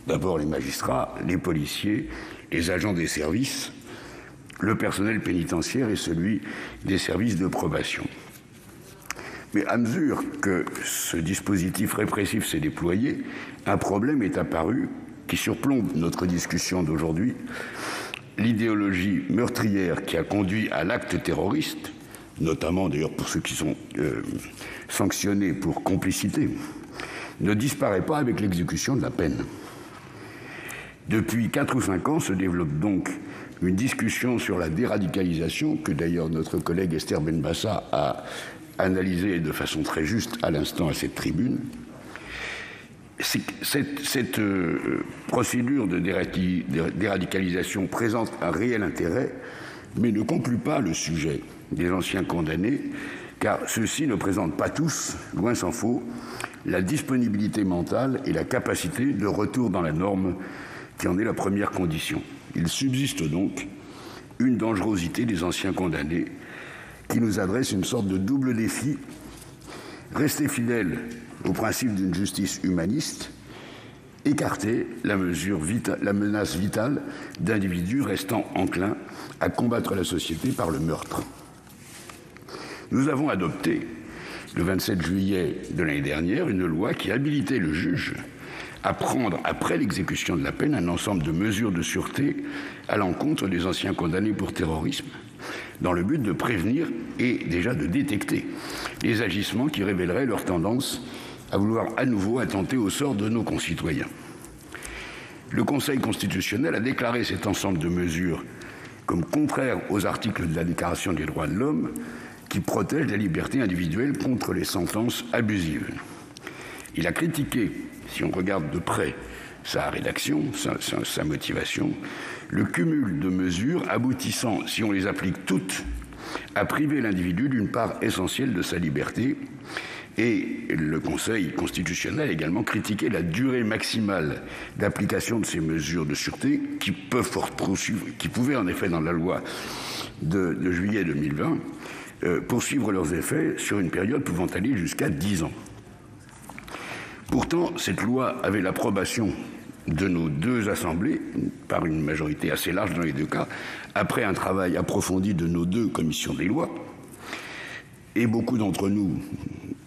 D'abord les magistrats, les policiers, les agents des services, le personnel pénitentiaire et celui des services de probation. Mais à mesure que ce dispositif répressif s'est déployé, un problème est apparu qui surplombe notre discussion d'aujourd'hui. L'idéologie meurtrière qui a conduit à l'acte terroriste, notamment d'ailleurs pour ceux qui sont sanctionnés pour complicité, ne disparaît pas avec l'exécution de la peine. Depuis 4 ou 5 ans se développe donc une discussion sur la déradicalisation, que d'ailleurs notre collègue Esther Benbassa a analysée de façon très juste à l'instant à cette tribune. Cette procédure de déradicalisation présente un réel intérêt, mais ne conclut pas le sujet des anciens condamnés, car ceux-ci ne présentent pas tous, loin s'en faut, la disponibilité mentale et la capacité de retour dans la norme qui en est la première condition. Il subsiste donc une dangerosité des anciens condamnés qui nous adresse une sorte de double défi: rester fidèle au principe d'une justice humaniste, écarter la menace vitale d'individus restant enclins à combattre la société par le meurtre. Nous avons adopté, le 27 juillet de l'année dernière, une loi qui habilitait le juge à prendre, après l'exécution de la peine, un ensemble de mesures de sûreté à l'encontre des anciens condamnés pour terrorisme, dans le but de prévenir et déjà de détecter les agissements qui révéleraient leur tendance à vouloir à nouveau attenter au sort de nos concitoyens. Le Conseil constitutionnel a déclaré cet ensemble de mesures comme contraires aux articles de la Déclaration des droits de l'homme qui protègent la liberté individuelle contre les sentences abusives. Il a critiqué, si on regarde de près sa rédaction, sa motivation, le cumul de mesures aboutissant, si on les applique toutes, à priver l'individu d'une part essentielle de sa liberté. Et le Conseil constitutionnel a également critiqué la durée maximale d'application de ces mesures de sûreté qui pouvaient en effet, dans la loi de juillet 2020, poursuivre leurs effets sur une période pouvant aller jusqu'à 10 ans. Pourtant, cette loi avait l'approbation de nos deux assemblées, par une majorité assez large dans les deux cas, après un travail approfondi de nos deux commissions des lois. Et beaucoup d'entre nous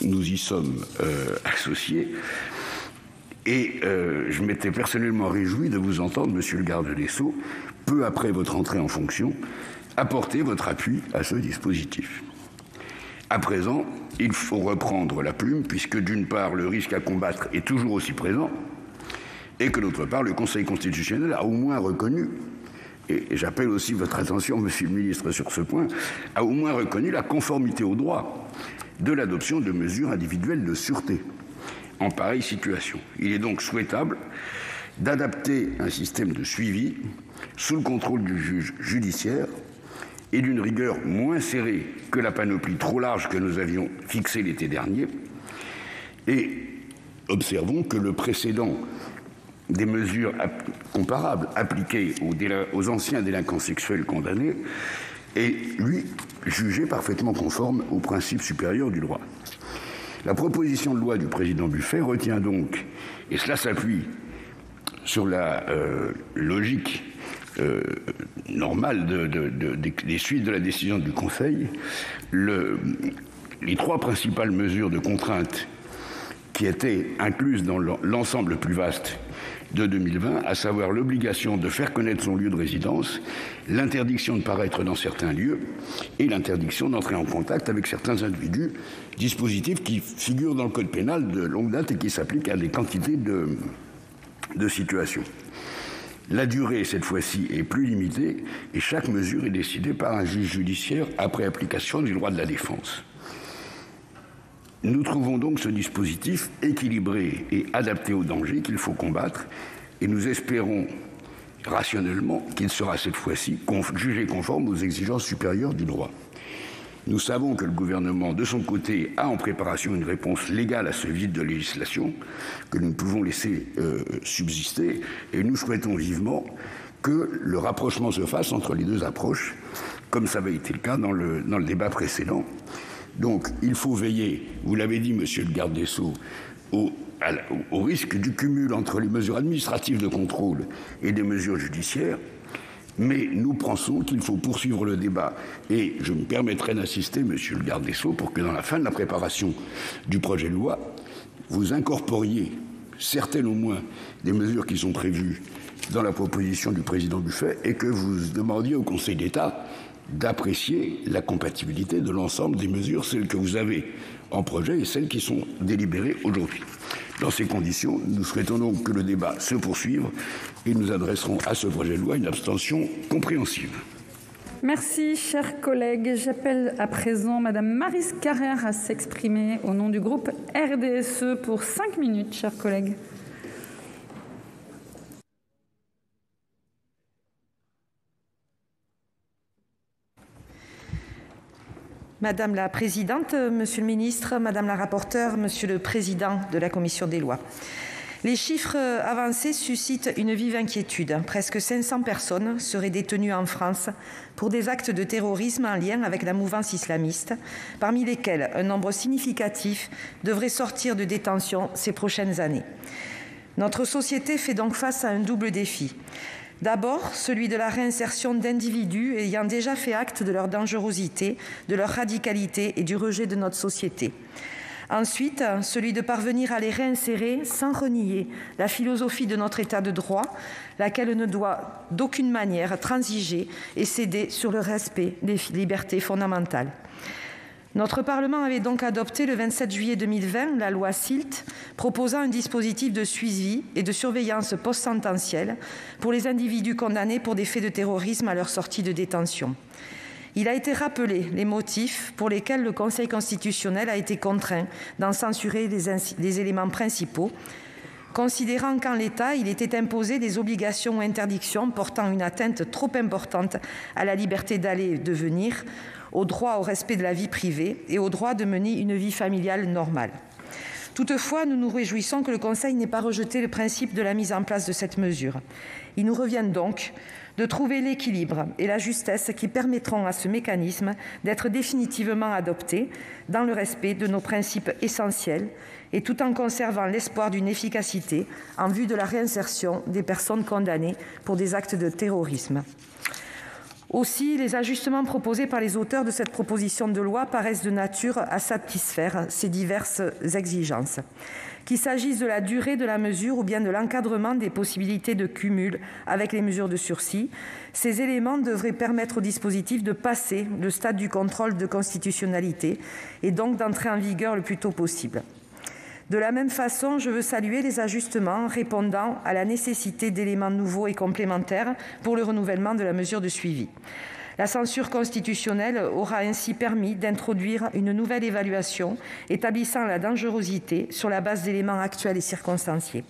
y sommes associés. Et je m'étais personnellement réjoui de vous entendre, monsieur le garde des Sceaux, peu après votre entrée en fonction, apporter votre appui à ce dispositif. À présent, il faut reprendre la plume, puisque d'une part, le risque à combattre est toujours aussi présent, et que d'autre part, le Conseil constitutionnel a au moins reconnu, et j'appelle aussi votre attention, monsieur le ministre, sur ce point, a au moins reconnu la conformité au droit de l'adoption de mesures individuelles de sûreté en pareille situation. Il est donc souhaitable d'adapter un système de suivi sous le contrôle du juge judiciaire et d'une rigueur moins serrée que la panoplie trop large que nous avions fixée l'été dernier. Et observons que le précédent des mesures comparables appliquées aux anciens délinquants sexuels condamnés est, lui, jugé parfaitement conforme aux principes supérieurs du droit. La proposition de loi du président Buffet retient donc, et cela s'appuie sur la logique normale des suites de la décision du Conseil, les trois principales mesures de contrainte qui était incluse dans l'ensemble plus vaste de 2020, à savoir l'obligation de faire connaître son lieu de résidence, l'interdiction de paraître dans certains lieux et l'interdiction d'entrer en contact avec certains individus, dispositif qui figure dans le code pénal de longue date et qui s'applique à des quantités de situations. La durée, cette fois-ci, est plus limitée et chaque mesure est décidée par un juge judiciaire après application du droit de la défense. Nous trouvons donc ce dispositif équilibré et adapté aux dangers qu'il faut combattre et nous espérons rationnellement qu'il sera cette fois-ci jugé conforme aux exigences supérieures du droit. Nous savons que le gouvernement, de son côté, a en préparation une réponse légale à ce vide de législation que nous ne pouvons laisser subsister et nous souhaitons vivement que le rapprochement se fasse entre les deux approches, comme ça avait été le cas dans le débat précédent. Donc, il faut veiller, vous l'avez dit, monsieur le garde des Sceaux, au risque du cumul entre les mesures administratives de contrôle et des mesures judiciaires, mais nous pensons qu'il faut poursuivre le débat. Et je me permettrai d'insister, monsieur le garde des Sceaux, pour que dans la fin de la préparation du projet de loi, vous incorporiez certaines au moins des mesures qui sont prévues dans la proposition du président Buffet et que vous demandiez au Conseil d'État d'apprécier la compatibilité de l'ensemble des mesures, celles que vous avez en projet et celles qui sont délibérées aujourd'hui. Dans ces conditions, nous souhaitons donc que le débat se poursuive et nous adresserons à ce projet de loi une abstention compréhensive. Merci, chers collègues. J'appelle à présent Madame Maryse Carrère à s'exprimer au nom du groupe RDSE pour 5 minutes, chers collègues. Madame la Présidente, Monsieur le Ministre, Madame la Rapporteure, Monsieur le Président de la Commission des Lois. Les chiffres avancés suscitent une vive inquiétude. Presque 500 personnes seraient détenues en France pour des actes de terrorisme en lien avec la mouvance islamiste, parmi lesquels un nombre significatif devrait sortir de détention ces prochaines années. Notre société fait donc face à un double défi. D'abord, celui de la réinsertion d'individus ayant déjà fait acte de leur dangerosité, de leur radicalité et du rejet de notre société. Ensuite, celui de parvenir à les réinsérer sans renier la philosophie de notre État de droit, laquelle ne doit d'aucune manière transiger et céder sur le respect des libertés fondamentales. Notre Parlement avait donc adopté le 27 juillet 2020 la loi SILT, proposant un dispositif de suivi et de surveillance post-sententielle pour les individus condamnés pour des faits de terrorisme à leur sortie de détention. Il a été rappelé les motifs pour lesquels le Conseil constitutionnel a été contraint d'en censurer les éléments principaux, considérant qu'en l'état, il était imposé des obligations ou interdictions portant une atteinte trop importante à la liberté d'aller et de venir, au droit au respect de la vie privée et au droit de mener une vie familiale normale. Toutefois, nous nous réjouissons que le Conseil n'ait pas rejeté le principe de la mise en place de cette mesure. Il nous revient donc de trouver l'équilibre et la justesse qui permettront à ce mécanisme d'être définitivement adopté dans le respect de nos principes essentiels et tout en conservant l'espoir d'une efficacité en vue de la réinsertion des personnes condamnées pour des actes de terrorisme. Aussi, les ajustements proposés par les auteurs de cette proposition de loi paraissent de nature à satisfaire ces diverses exigences. Qu'il s'agisse de la durée de la mesure ou bien de l'encadrement des possibilités de cumul avec les mesures de sursis, ces éléments devraient permettre au dispositif de passer le stade du contrôle de constitutionnalité et donc d'entrer en vigueur le plus tôt possible. De la même façon, je veux saluer les ajustements répondant à la nécessité d'éléments nouveaux et complémentaires pour le renouvellement de la mesure de suivi. La censure constitutionnelle aura ainsi permis d'introduire une nouvelle évaluation établissant la dangerosité sur la base d'éléments actuels et circonstanciés.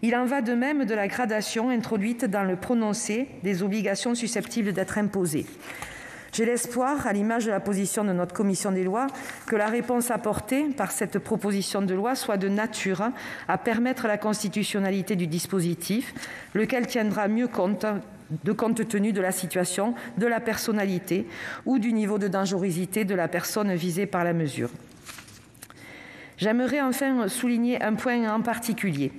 Il en va de même de la gradation introduite dans le prononcé des obligations susceptibles d'être imposées. J'ai l'espoir, à l'image de la position de notre commission des lois, que la réponse apportée par cette proposition de loi soit de nature à permettre la constitutionnalité du dispositif, lequel tiendra mieux compte tenu de la situation, de la personnalité ou du niveau de dangerosité de la personne visée par la mesure. J'aimerais enfin souligner un point en particulier.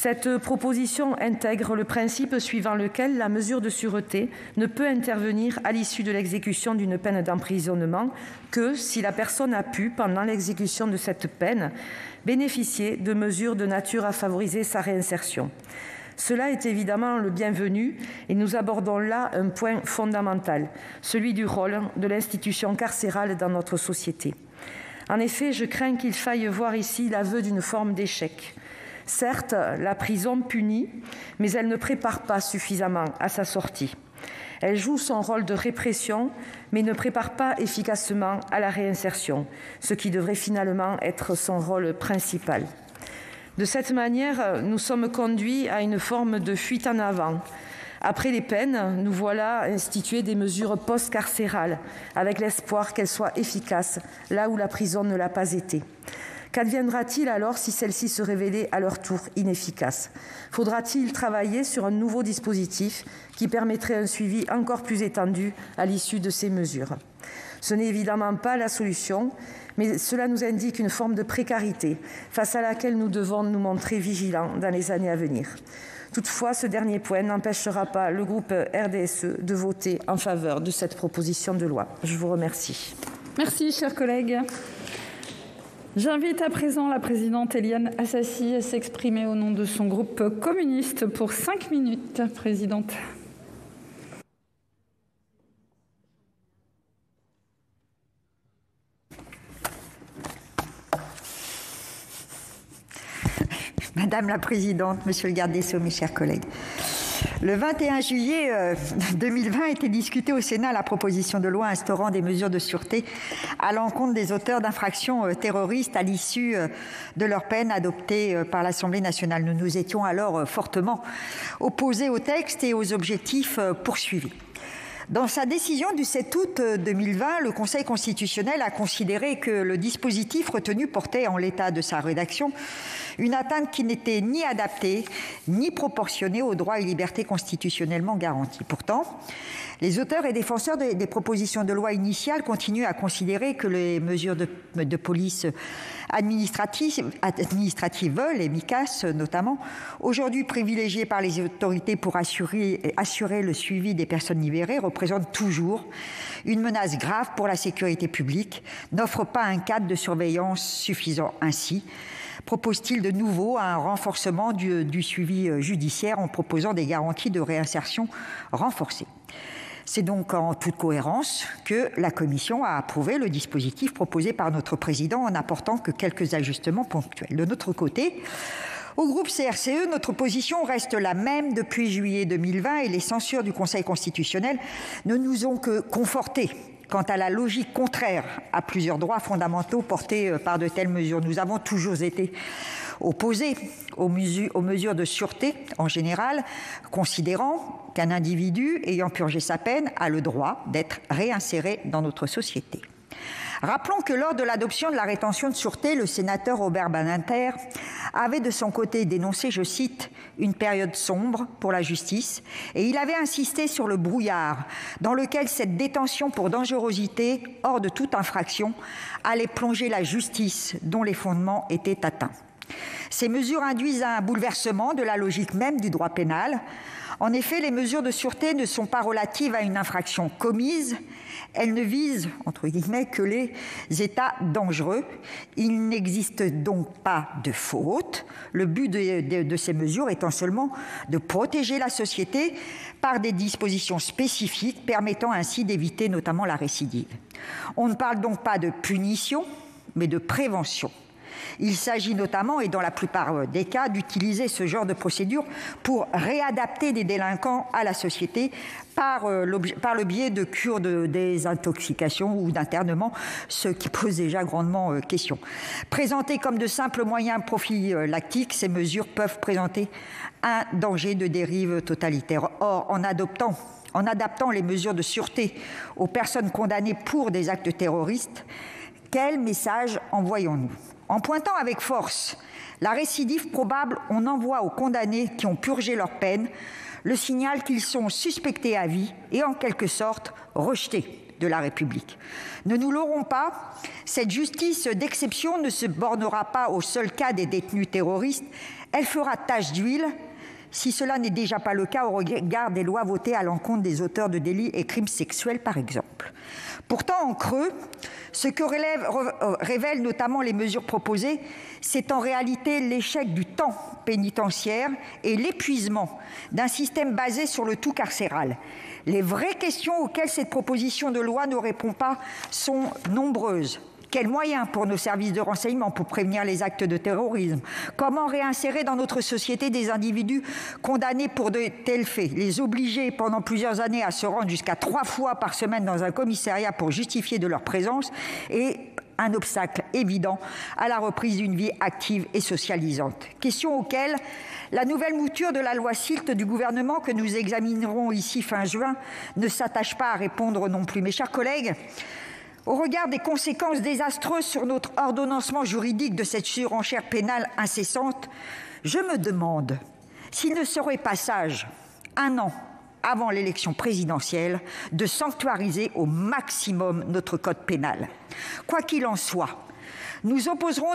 Cette proposition intègre le principe suivant lequel la mesure de sûreté ne peut intervenir à l'issue de l'exécution d'une peine d'emprisonnement que si la personne a pu, pendant l'exécution de cette peine, bénéficier de mesures de nature à favoriser sa réinsertion. Cela est évidemment le bienvenu et nous abordons là un point fondamental, celui du rôle de l'institution carcérale dans notre société. En effet, je crains qu'il faille voir ici l'aveu d'une forme d'échec. Certes, la prison punit, mais elle ne prépare pas suffisamment à sa sortie. Elle joue son rôle de répression, mais ne prépare pas efficacement à la réinsertion, ce qui devrait finalement être son rôle principal. De cette manière, nous sommes conduits à une forme de fuite en avant. Après les peines, nous voilà instituer des mesures post-carcérales, avec l'espoir qu'elles soient efficaces là où la prison ne l'a pas été. Qu'adviendra-t-il alors si celles-ci se révélaient à leur tour inefficaces? Faudra-t-il travailler sur un nouveau dispositif qui permettrait un suivi encore plus étendu à l'issue de ces mesures? Ce n'est évidemment pas la solution, mais cela nous indique une forme de précarité face à laquelle nous devons nous montrer vigilants dans les années à venir. Toutefois, ce dernier point n'empêchera pas le groupe RDSE de voter en faveur de cette proposition de loi. Je vous remercie. Merci, chers collègues. J'invite à présent la présidente Éliane Assassi à s'exprimer au nom de son groupe communiste pour 5 minutes. Présidente. Madame la Présidente, Monsieur le Garde des Sceaux, mes chers collègues. Le 21 juillet 2020 était discutée au Sénat la proposition de loi instaurant des mesures de sûreté à l'encontre des auteurs d'infractions terroristes à l'issue de leur peine adoptée par l'Assemblée nationale. Nous nous étions alors fortement opposés au texte et aux objectifs poursuivis. Dans sa décision du 7 août 2020, le Conseil constitutionnel a considéré que le dispositif retenu portait, en l'état de sa rédaction, une atteinte qui n'était ni adaptée ni proportionnée aux droits et libertés constitutionnellement garantis. Pourtant, les auteurs et défenseurs des propositions de loi initiales continuent à considérer que les mesures de police administrative, les MICAS notamment, aujourd'hui privilégiées par les autorités pour assurer le suivi des personnes libérées, représentent toujours une menace grave pour la sécurité publique, n'offrent pas un cadre de surveillance suffisant. Ainsi, propose-t-il de nouveau un renforcement du suivi judiciaire en proposant des garanties de réinsertion renforcées. C'est donc en toute cohérence que la Commission a approuvé le dispositif proposé par notre président en apportant que quelques ajustements ponctuels. De notre côté, au groupe CRCE, notre position reste la même depuis juillet 2020 et les censures du Conseil constitutionnel ne nous ont que confortés quant à la logique contraire à plusieurs droits fondamentaux portés par de telles mesures. Nous avons toujours été opposés aux mesures de sûreté en général, considérant qu'un individu ayant purgé sa peine a le droit d'être réinséré dans notre société. Rappelons que lors de l'adoption de la rétention de sûreté, le sénateur Robert Badinter avait de son côté dénoncé, je cite, « une période sombre pour la justice » et il avait insisté sur le brouillard dans lequel cette détention pour dangerosité hors de toute infraction allait plonger la justice dont les fondements étaient atteints. Ces mesures induisent un bouleversement de la logique même du droit pénal. En effet, les mesures de sûreté ne sont pas relatives à une infraction commise. Elles ne visent, entre guillemets, que les états dangereux. Il n'existe donc pas de faute. Le but de ces mesures étant seulement de protéger la société par des dispositions spécifiques permettant ainsi d'éviter notamment la récidive. On ne parle donc pas de punition, mais de prévention. Il s'agit notamment, et dans la plupart des cas, d'utiliser ce genre de procédure pour réadapter des délinquants à la société par le biais de cures de désintoxication ou d'internement, ce qui pose déjà grandement question. Présentées comme de simples moyens prophylactiques, ces mesures peuvent présenter un danger de dérive totalitaire. Or, en adaptant les mesures de sûreté aux personnes condamnées pour des actes terroristes, quel message envoyons-nous ? En pointant avec force la récidive probable, on envoie aux condamnés qui ont purgé leur peine le signal qu'ils sont suspectés à vie et en quelque sorte rejetés de la République. Ne nous leurrons pas, cette justice d'exception ne se bornera pas au seul cas des détenus terroristes, elle fera tache d'huile, si cela n'est déjà pas le cas au regard des lois votées à l'encontre des auteurs de délits et crimes sexuels, par exemple. Pourtant, en creux, ce que révèlent notamment les mesures proposées, c'est en réalité l'échec du temps pénitentiaire et l'épuisement d'un système basé sur le tout carcéral. Les vraies questions auxquelles cette proposition de loi ne répond pas sont nombreuses. Quels moyens pour nos services de renseignement pour prévenir les actes de terrorisme? Comment réinsérer dans notre société des individus condamnés pour de tels faits? Les obliger pendant plusieurs années à se rendre jusqu'à 3 fois par semaine dans un commissariat pour justifier de leur présence est un obstacle évident à la reprise d'une vie active et socialisante. Question auxquelles la nouvelle mouture de la loi SILT du gouvernement que nous examinerons ici fin juin ne s'attache pas à répondre non plus. Mes chers collègues, au regard des conséquences désastreuses sur notre ordonnancement juridique de cette surenchère pénale incessante, je me demande s'il ne serait pas sage, 1 an avant l'élection présidentielle, de sanctuariser au maximum notre code pénal. Quoi qu'il en soit, nous nous opposerons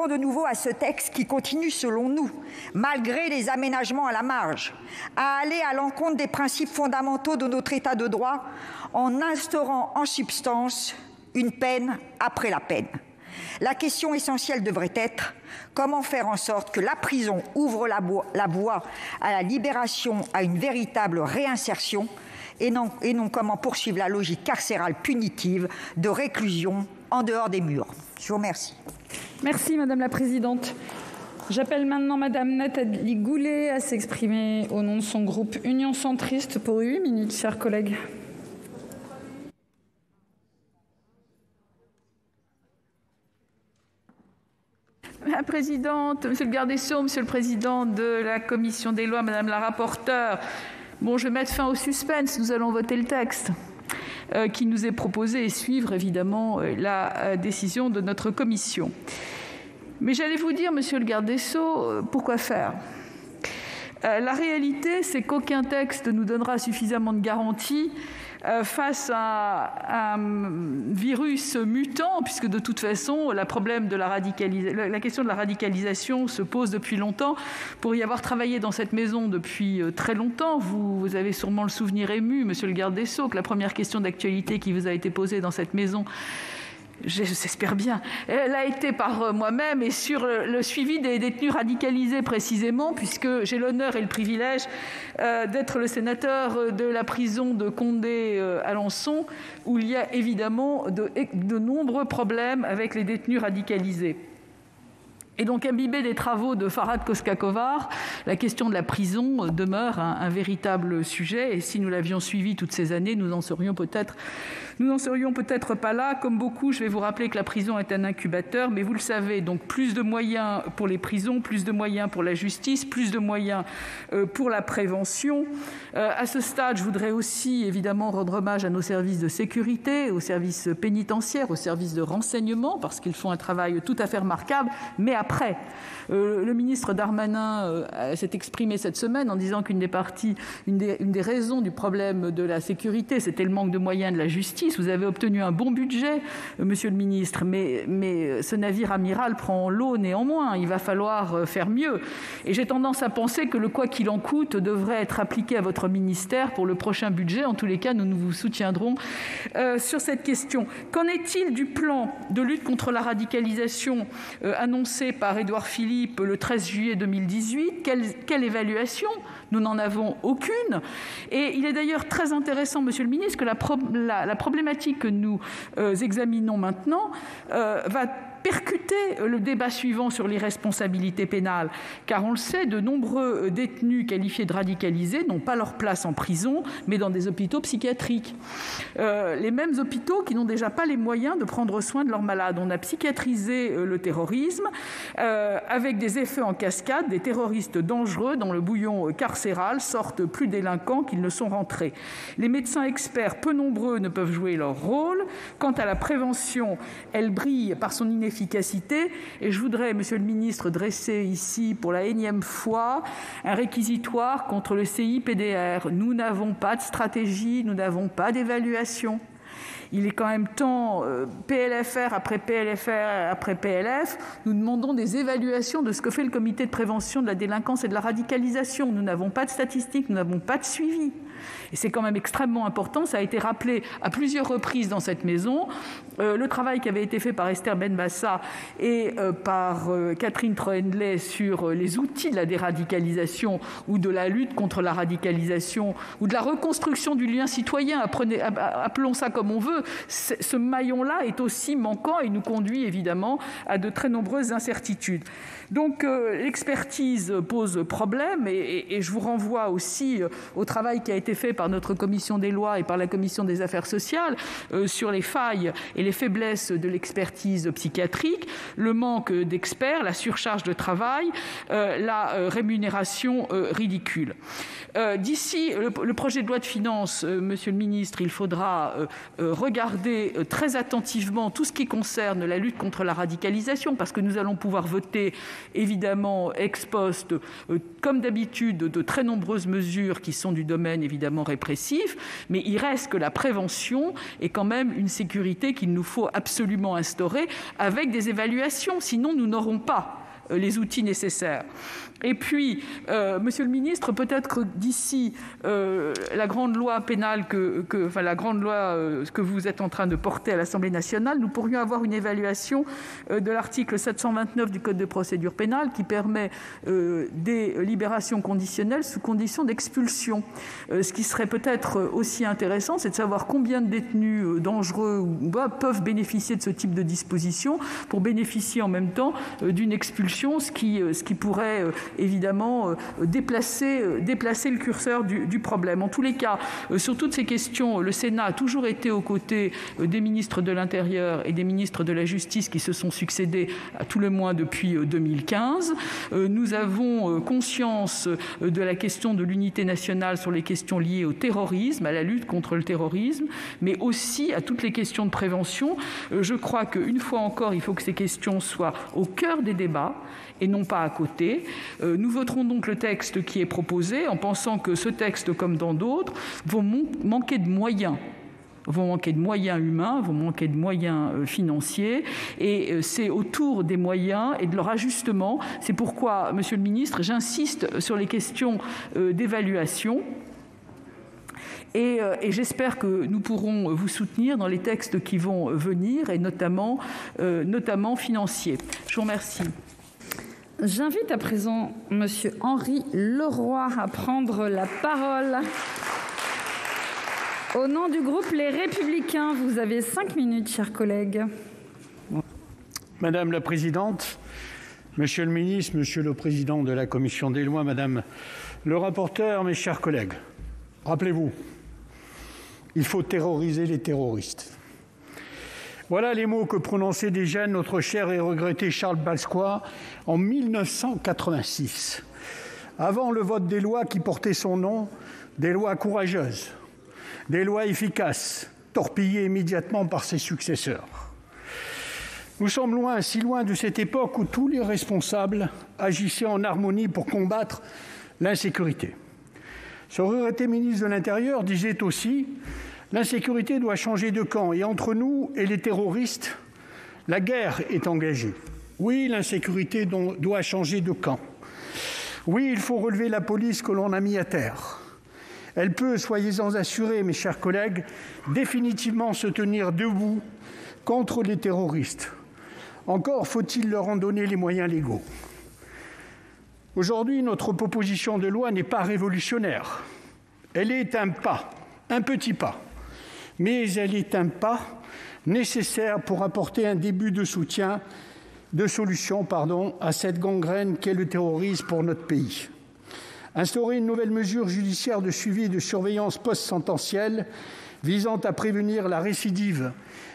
de nouveau à ce texte qui continue, selon nous, malgré les aménagements à la marge, à aller à l'encontre des principes fondamentaux de notre État de droit en instaurant en substance une peine après la peine. La question essentielle devrait être comment faire en sorte que la prison ouvre la voie à la libération, à une véritable réinsertion, et non comment poursuivre la logique carcérale punitive de réclusion en dehors des murs. Je vous remercie. Merci Madame la Présidente. J'appelle maintenant Madame Nathalie Goulet à s'exprimer au nom de son groupe Union Centriste pour 8 minutes, chers collègues. Madame la Présidente, Monsieur le Garde des Sceaux, Monsieur le Président de la Commission des lois, Madame la rapporteure, bon, je vais mettre fin au suspense, nous allons voter le texte qui nous est proposé et suivre évidemment la décision de notre commission. Mais j'allais vous dire, Monsieur le Garde des Sceaux, pourquoi faire ? La réalité, c'est qu'aucun texte nous donnera suffisamment de garanties face à un virus mutant, puisque de toute façon, la question de la radicalisation se pose depuis longtemps. Pour y avoir travaillé dans cette maison depuis très longtemps, vous avez sûrement le souvenir ému, Monsieur le Garde des Sceaux, que la première question d'actualité qui vous a été posée dans cette maison, j'espère bien, elle a été par moi-même et sur le suivi des détenus radicalisés précisément, puisque j'ai l'honneur et le privilège d'être le sénateur de la prison de Condé-Alençon, où il y a évidemment de nombreux problèmes avec les détenus radicalisés. Et donc, imbibé des travaux de Farhad Koskakovar, la question de la prison demeure un véritable sujet. Et si nous l'avions suivi toutes ces années, nous n'en serions peut-être pas là. Comme beaucoup, je vais vous rappeler que la prison est un incubateur, mais vous le savez, donc plus de moyens pour les prisons, plus de moyens pour la justice, plus de moyens pour la prévention. À ce stade, je voudrais aussi évidemment rendre hommage à nos services de sécurité, aux services pénitentiaires, aux services de renseignement, parce qu'ils font un travail tout à fait remarquable, mais après. Le ministre Darmanin s'est exprimé cette semaine en disant qu'une des raisons du problème de la sécurité, c'était le manque de moyens de la justice. Vous avez obtenu un bon budget, monsieur le ministre, mais ce navire amiral prend l'eau néanmoins. Il va falloir faire mieux. Et j'ai tendance à penser que le quoi qu'il en coûte devrait être appliqué à votre ministère pour le prochain budget. En tous les cas, nous vous soutiendrons sur cette question. Qu'en est-il du plan de lutte contre la radicalisation annoncé par Édouard Philippe le 13 juillet 2018, quelle évaluation? Nous n'en avons aucune. Et il est d'ailleurs très intéressant, Monsieur le Ministre, que la problématique que nous examinons maintenant va percuter le débat suivant sur l'irresponsabilité pénale. Car on le sait, de nombreux détenus qualifiés de radicalisés n'ont pas leur place en prison, mais dans des hôpitaux psychiatriques. Les mêmes hôpitaux qui n'ont déjà pas les moyens de prendre soin de leurs malades. On a psychiatrisé le terrorisme avec des effets en cascade, des terroristes dangereux dans le bouillon carcéral sortent plus délinquants qu'ils ne sont rentrés. Les médecins experts, peu nombreux, ne peuvent jouer leur rôle. Quant à la prévention, elle brille par son inefficacité. Et je voudrais, Monsieur le Ministre, dresser ici pour la énième fois un réquisitoire contre le CIPDR. Nous n'avons pas de stratégie, nous n'avons pas d'évaluation. Il est quand même temps, PLFR après PLFR après PLF, nous demandons des évaluations de ce que fait le comité de prévention de la délinquance et de la radicalisation. Nous n'avons pas de statistiques, nous n'avons pas de suivi. Et c'est quand même extrêmement important, ça a été rappelé à plusieurs reprises dans cette maison. Le travail qui avait été fait par Esther Benbassa et par Catherine Troendlé sur les outils de la déradicalisation ou de la lutte contre la radicalisation ou de la reconstruction du lien citoyen, appelons ça comme on veut, ce maillon-là est aussi manquant et nous conduit évidemment à de très nombreuses incertitudes. Donc l'expertise pose problème et je vous renvoie aussi au travail qui a été fait par notre commission des lois et par la commission des affaires sociales sur les failles et les faiblesses de l'expertise psychiatrique, le manque d'experts, la surcharge de travail, la rémunération ridicule. D'ici le projet de loi de finances, Monsieur le ministre, il faudra regarder très attentivement tout ce qui concerne la lutte contre la radicalisation, parce que nous allons pouvoir voter évidemment ex post, comme d'habitude, de très nombreuses mesures qui sont du domaine évidemment répressif, mais il reste que la prévention est quand même une sécurité qu'il nous faut absolument instaurer avec des évaluations, sinon nous n'aurons pas les outils nécessaires. Et puis, Monsieur le ministre, peut-être que d'ici la grande loi pénale la grande loi que vous êtes en train de porter à l'Assemblée nationale, nous pourrions avoir une évaluation de l'article 729 du Code de procédure pénale qui permet des libérations conditionnelles sous condition d'expulsion. Ce qui serait peut-être aussi intéressant, c'est de savoir combien de détenus dangereux peuvent bénéficier de ce type de disposition pour bénéficier en même temps d'une expulsion, ce qui pourrait évidemment déplacer le curseur du problème. En tous les cas, sur toutes ces questions, le Sénat a toujours été aux côtés des ministres de l'Intérieur et des ministres de la Justice qui se sont succédés à tout le moins depuis 2015. Nous avons conscience de la question de l'unité nationale sur les questions liées au terrorisme, à la lutte contre le terrorisme, mais aussi à toutes les questions de prévention. Je crois qu'une fois encore, il faut que ces questions soient au cœur des débats et non pas à côté. Nous voterons donc le texte qui est proposé en pensant que ce texte, comme dans d'autres, vont manquer de moyens. Vont manquer de moyens humains, vont manquer de moyens financiers, et c'est autour des moyens et de leur ajustement. C'est pourquoi, Monsieur le ministre, j'insiste sur les questions d'évaluation. Et j'espère que nous pourrons vous soutenir dans les textes qui vont venir, et notamment financiers. Je vous remercie. J'invite à présent Monsieur Henri Leroy à prendre la parole. Au nom du groupe Les Républicains, vous avez 5 minutes, chers collègues. Madame la présidente, Monsieur le ministre, Monsieur le président de la commission des lois, Madame le rapporteur, mes chers collègues, rappelez-vous, il faut terroriser les terroristes. Voilà les mots que prononçait déjà notre cher et regretté Charles Pasqua en 1986, avant le vote des lois qui portaient son nom, des lois courageuses, des lois efficaces, torpillées immédiatement par ses successeurs. Nous sommes loin, si loin de cette époque où tous les responsables agissaient en harmonie pour combattre l'insécurité. Ce regretté ministre de l'Intérieur disait aussi « L'insécurité doit changer de camp et entre nous et les terroristes, la guerre est engagée. » Oui, l'insécurité doit changer de camp. Oui, il faut relever la police que l'on a mis à terre. Elle peut, soyez-en assurés, mes chers collègues, définitivement se tenir debout contre les terroristes. Encore faut-il leur en donner les moyens légaux. Aujourd'hui, notre proposition de loi n'est pas révolutionnaire. Elle est un pas, un petit pas. Mais elle est un pas nécessaire pour apporter un début de soutien, de solution, à cette gangrène qu'est le terrorisme pour notre pays. Instaurer une nouvelle mesure judiciaire de suivi et de surveillance post-sententielle visant à prévenir la récidive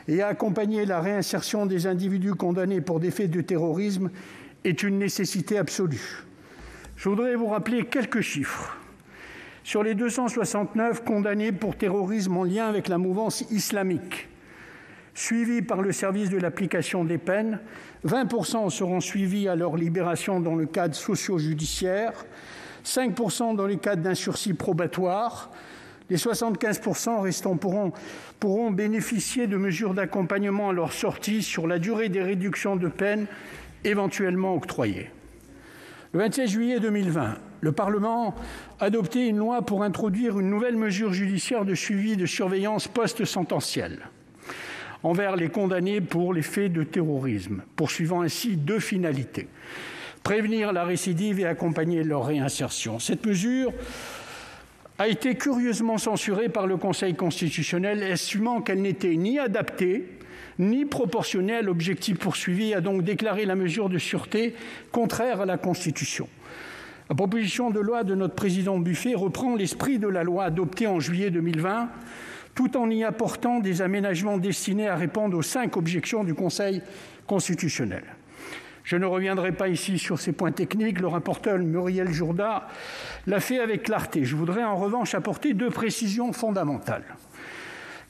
et à accompagner la réinsertion des individus condamnés pour des faits de terrorisme est une nécessité absolue. Je voudrais vous rappeler quelques chiffres. Sur les 269 condamnés pour terrorisme en lien avec la mouvance islamique, suivis par le service de l'application des peines, 20% seront suivis à leur libération dans le cadre socio-judiciaire, 5% dans le cadre d'un sursis probatoire, Les 75% restants pourront bénéficier de mesures d'accompagnement à leur sortie sur la durée des réductions de peine éventuellement octroyées. Le 27 juillet 2020, le Parlement a adopté une loi pour introduire une nouvelle mesure judiciaire de suivi de surveillance post-sententielle envers les condamnés pour les faits de terrorisme, poursuivant ainsi 2 finalités. Prévenir la récidive et accompagner leur réinsertion. Cette mesure a été curieusement censurée par le Conseil constitutionnel, estimant qu'elle n'était ni adaptée ni proportionnée à l'objectif poursuivi, et a donc déclaré la mesure de sûreté contraire à la Constitution. La proposition de loi de notre président Buffet reprend l'esprit de la loi adoptée en juillet 2020, tout en y apportant des aménagements destinés à répondre aux 5 objections du Conseil constitutionnel. Je ne reviendrai pas ici sur ces points techniques, le rapporteur Muriel Jourda l'a fait avec clarté. Je voudrais en revanche apporter 2 précisions fondamentales.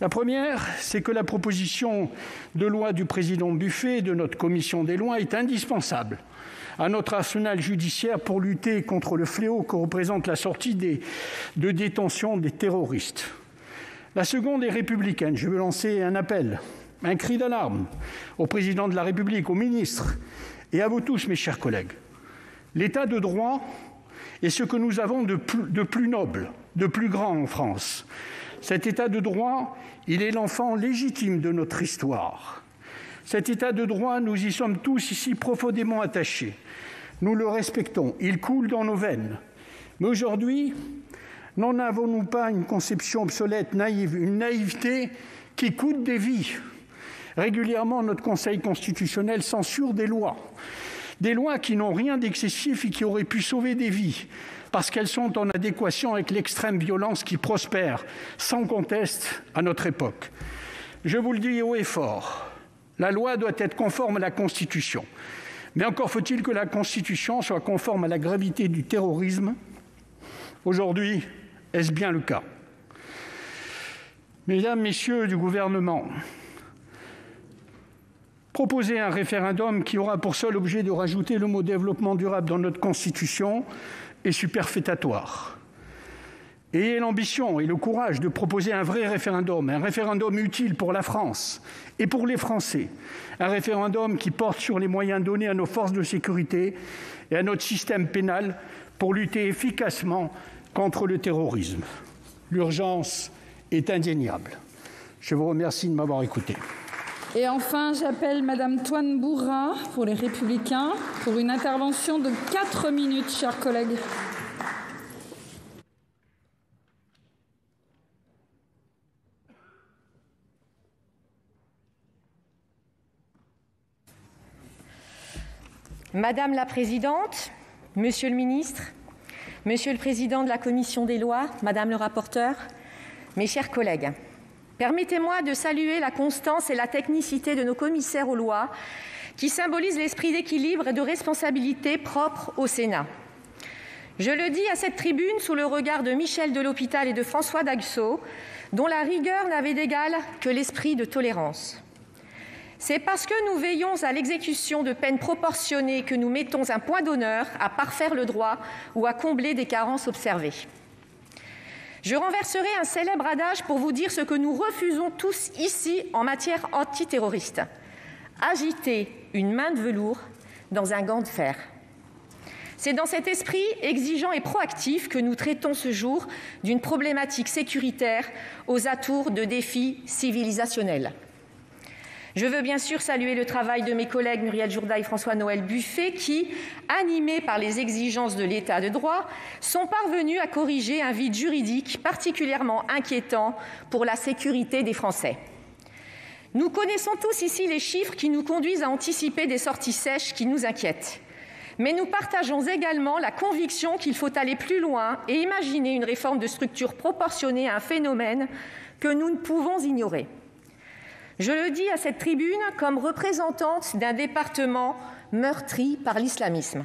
La première, c'est que la proposition de loi du président Buffet et de notre commission des lois est indispensable à notre arsenal judiciaire pour lutter contre le fléau que représente la sortie de détention des terroristes. La seconde est républicaine. Je veux lancer un appel, un cri d'alarme au président de la République, aux ministres et à vous tous, mes chers collègues. L'état de droit est ce que nous avons de plus noble, de plus grand en France. Cet état de droit, il est l'enfant légitime de notre histoire. Cet état de droit, nous y sommes tous ici profondément attachés. Nous le respectons, il coule dans nos veines. Mais aujourd'hui, n'en avons-nous pas une conception obsolète, naïve, une naïveté qui coûte des vies? Régulièrement, notre Conseil constitutionnel censure des lois qui n'ont rien d'excessif et qui auraient pu sauver des vies, parce qu'elles sont en adéquation avec l'extrême violence qui prospère, sans conteste, à notre époque. Je vous le dis haut et fort, la loi doit être conforme à la Constitution. Mais encore faut-il que la Constitution soit conforme à la gravité du terrorisme. Aujourd'hui, est-ce bien le cas? Mesdames, Messieurs du gouvernement, proposer un référendum qui aura pour seul objet de rajouter le mot « développement durable » dans notre Constitution est superfétatoire. Ayez l'ambition et le courage de proposer un vrai référendum, un référendum utile pour la France et pour les Français, un référendum qui porte sur les moyens donnés à nos forces de sécurité et à notre système pénal pour lutter efficacement contre le terrorisme. L'urgence est indéniable. Je vous remercie de m'avoir écouté. Et enfin, j'appelle Madame Toine Bourrat pour les Républicains pour une intervention de 4 minutes, chers collègues. Madame la Présidente, Monsieur le Ministre, Monsieur le Président de la Commission des lois, Madame le rapporteur, mes chers collègues, permettez-moi de saluer la constance et la technicité de nos commissaires aux lois qui symbolisent l'esprit d'équilibre et de responsabilité propre au Sénat. Je le dis à cette tribune sous le regard de Michel Delhospital et de François Daguesseau, dont la rigueur n'avait d'égal que l'esprit de tolérance. C'est parce que nous veillons à l'exécution de peines proportionnées que nous mettons un point d'honneur à parfaire le droit ou à combler des carences observées. Je renverserai un célèbre adage pour vous dire ce que nous refusons tous ici en matière antiterroriste. Agiter une main de velours dans un gant de fer. C'est dans cet esprit exigeant et proactif que nous traitons ce jour d'une problématique sécuritaire aux atours de défis civilisationnels. Je veux bien sûr saluer le travail de mes collègues Muriel Jourda et François-Noël Buffet qui, animés par les exigences de l'état de droit, sont parvenus à corriger un vide juridique particulièrement inquiétant pour la sécurité des Français. Nous connaissons tous ici les chiffres qui nous conduisent à anticiper des sorties sèches qui nous inquiètent. Mais nous partageons également la conviction qu'il faut aller plus loin et imaginer une réforme de structure proportionnée à un phénomène que nous ne pouvons ignorer. Je le dis à cette tribune comme représentante d'un département meurtri par l'islamisme.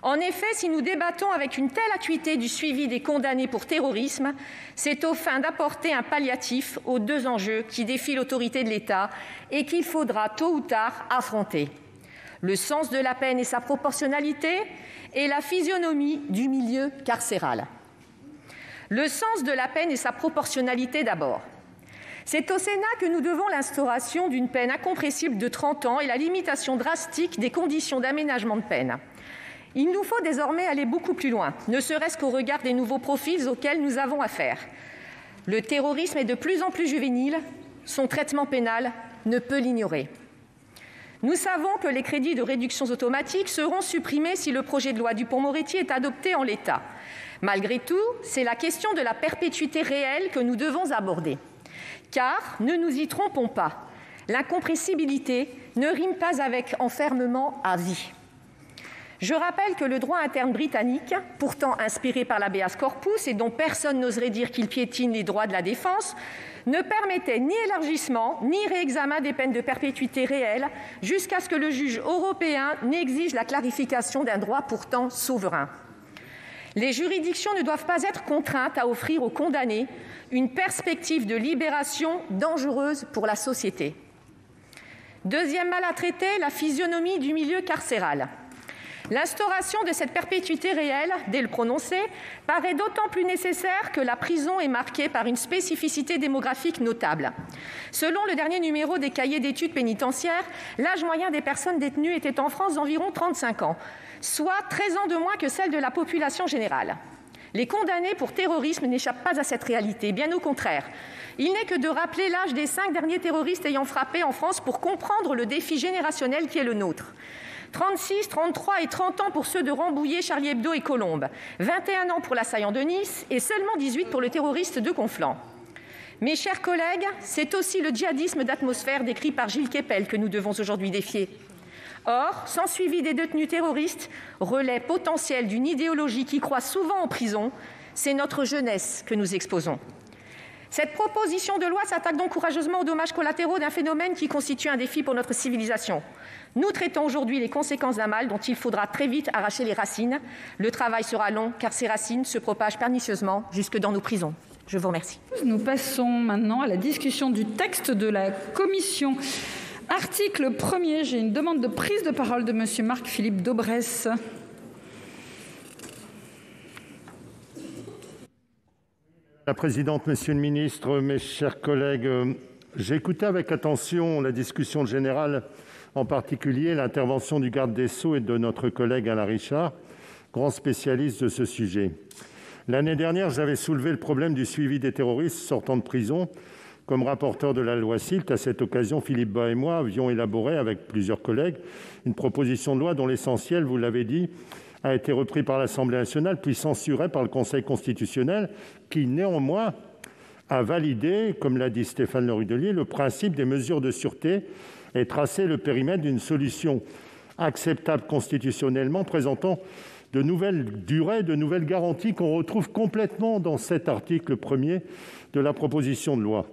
En effet, si nous débattons avec une telle acuité du suivi des condamnés pour terrorisme, c'est aux fins d'apporter un palliatif aux 2 enjeux qui défient l'autorité de l'État et qu'il faudra tôt ou tard affronter. Le sens de la peine et sa proportionnalité et la physionomie du milieu carcéral. Le sens de la peine et sa proportionnalité d'abord. C'est au Sénat que nous devons l'instauration d'une peine incompressible de 30 ans et la limitation drastique des conditions d'aménagement de peine. Il nous faut désormais aller beaucoup plus loin, ne serait-ce qu'au regard des nouveaux profils auxquels nous avons affaire. Le terrorisme est de plus en plus juvénile, son traitement pénal ne peut l'ignorer. Nous savons que les crédits de réduction automatique seront supprimés si le projet de loi Dupond-Moretti est adopté en l'état. Malgré tout, c'est la question de la perpétuité réelle que nous devons aborder. Car, ne nous y trompons pas, l'incompressibilité ne rime pas avec enfermement à vie. Je rappelle que le droit interne britannique, pourtant inspiré par l'habeas corpus et dont personne n'oserait dire qu'il piétine les droits de la défense, ne permettait ni élargissement ni réexamen des peines de perpétuité réelle jusqu'à ce que le juge européen n'exige la clarification d'un droit pourtant souverain. Les juridictions ne doivent pas être contraintes à offrir aux condamnés une perspective de libération dangereuse pour la société. Deuxième mal à traiter, la physionomie du milieu carcéral. L'instauration de cette perpétuité réelle, dès le prononcé, paraît d'autant plus nécessaire que la prison est marquée par une spécificité démographique notable. Selon le dernier numéro des cahiers d'études pénitentiaires, l'âge moyen des personnes détenues était en France d'environ 35 ans, soit 13 ans de moins que celle de la population générale. Les condamnés pour terrorisme n'échappent pas à cette réalité, bien au contraire. Il n'est que de rappeler l'âge des 5 derniers terroristes ayant frappé en France pour comprendre le défi générationnel qui est le nôtre. 36, 33 et 30 ans pour ceux de Rambouillet, Charlie Hebdo et Colombes, 21 ans pour l'assaillant de Nice et seulement 18 pour le terroriste de Conflans. Mes chers collègues, c'est aussi le djihadisme d'atmosphère décrit par Gilles Kepel que nous devons aujourd'hui défier. Or, sans suivi des détenus terroristes, relais potentiel d'une idéologie qui croît souvent en prison, c'est notre jeunesse que nous exposons. Cette proposition de loi s'attaque donc courageusement aux dommages collatéraux d'un phénomène qui constitue un défi pour notre civilisation. Nous traitons aujourd'hui les conséquences d'un mal dont il faudra très vite arracher les racines. Le travail sera long car ces racines se propagent pernicieusement jusque dans nos prisons. Je vous remercie. Nous passons maintenant à la discussion du texte de la commission. Article 1er, j'ai une demande de prise de parole de monsieur Marc-Philippe Daubresse. La présidente, monsieur le ministre, mes chers collègues, j'ai écouté avec attention la discussion générale, en particulier l'intervention du garde des Sceaux et de notre collègue Alain Richard, grand spécialiste de ce sujet. L'année dernière, j'avais soulevé le problème du suivi des terroristes sortant de prison. Comme rapporteur de la loi SILT, à cette occasion, Philippe Bas et moi avions élaboré avec plusieurs collègues une proposition de loi dont l'essentiel, vous l'avez dit, a été repris par l'Assemblée nationale, puis censuré par le Conseil constitutionnel, qui néanmoins a validé, comme l'a dit Stéphane Le Rudulier, le principe des mesures de sûreté et tracé le périmètre d'une solution acceptable constitutionnellement, présentant de nouvelles durées, de nouvelles garanties qu'on retrouve complètement dans cet article 1er de la proposition de loi.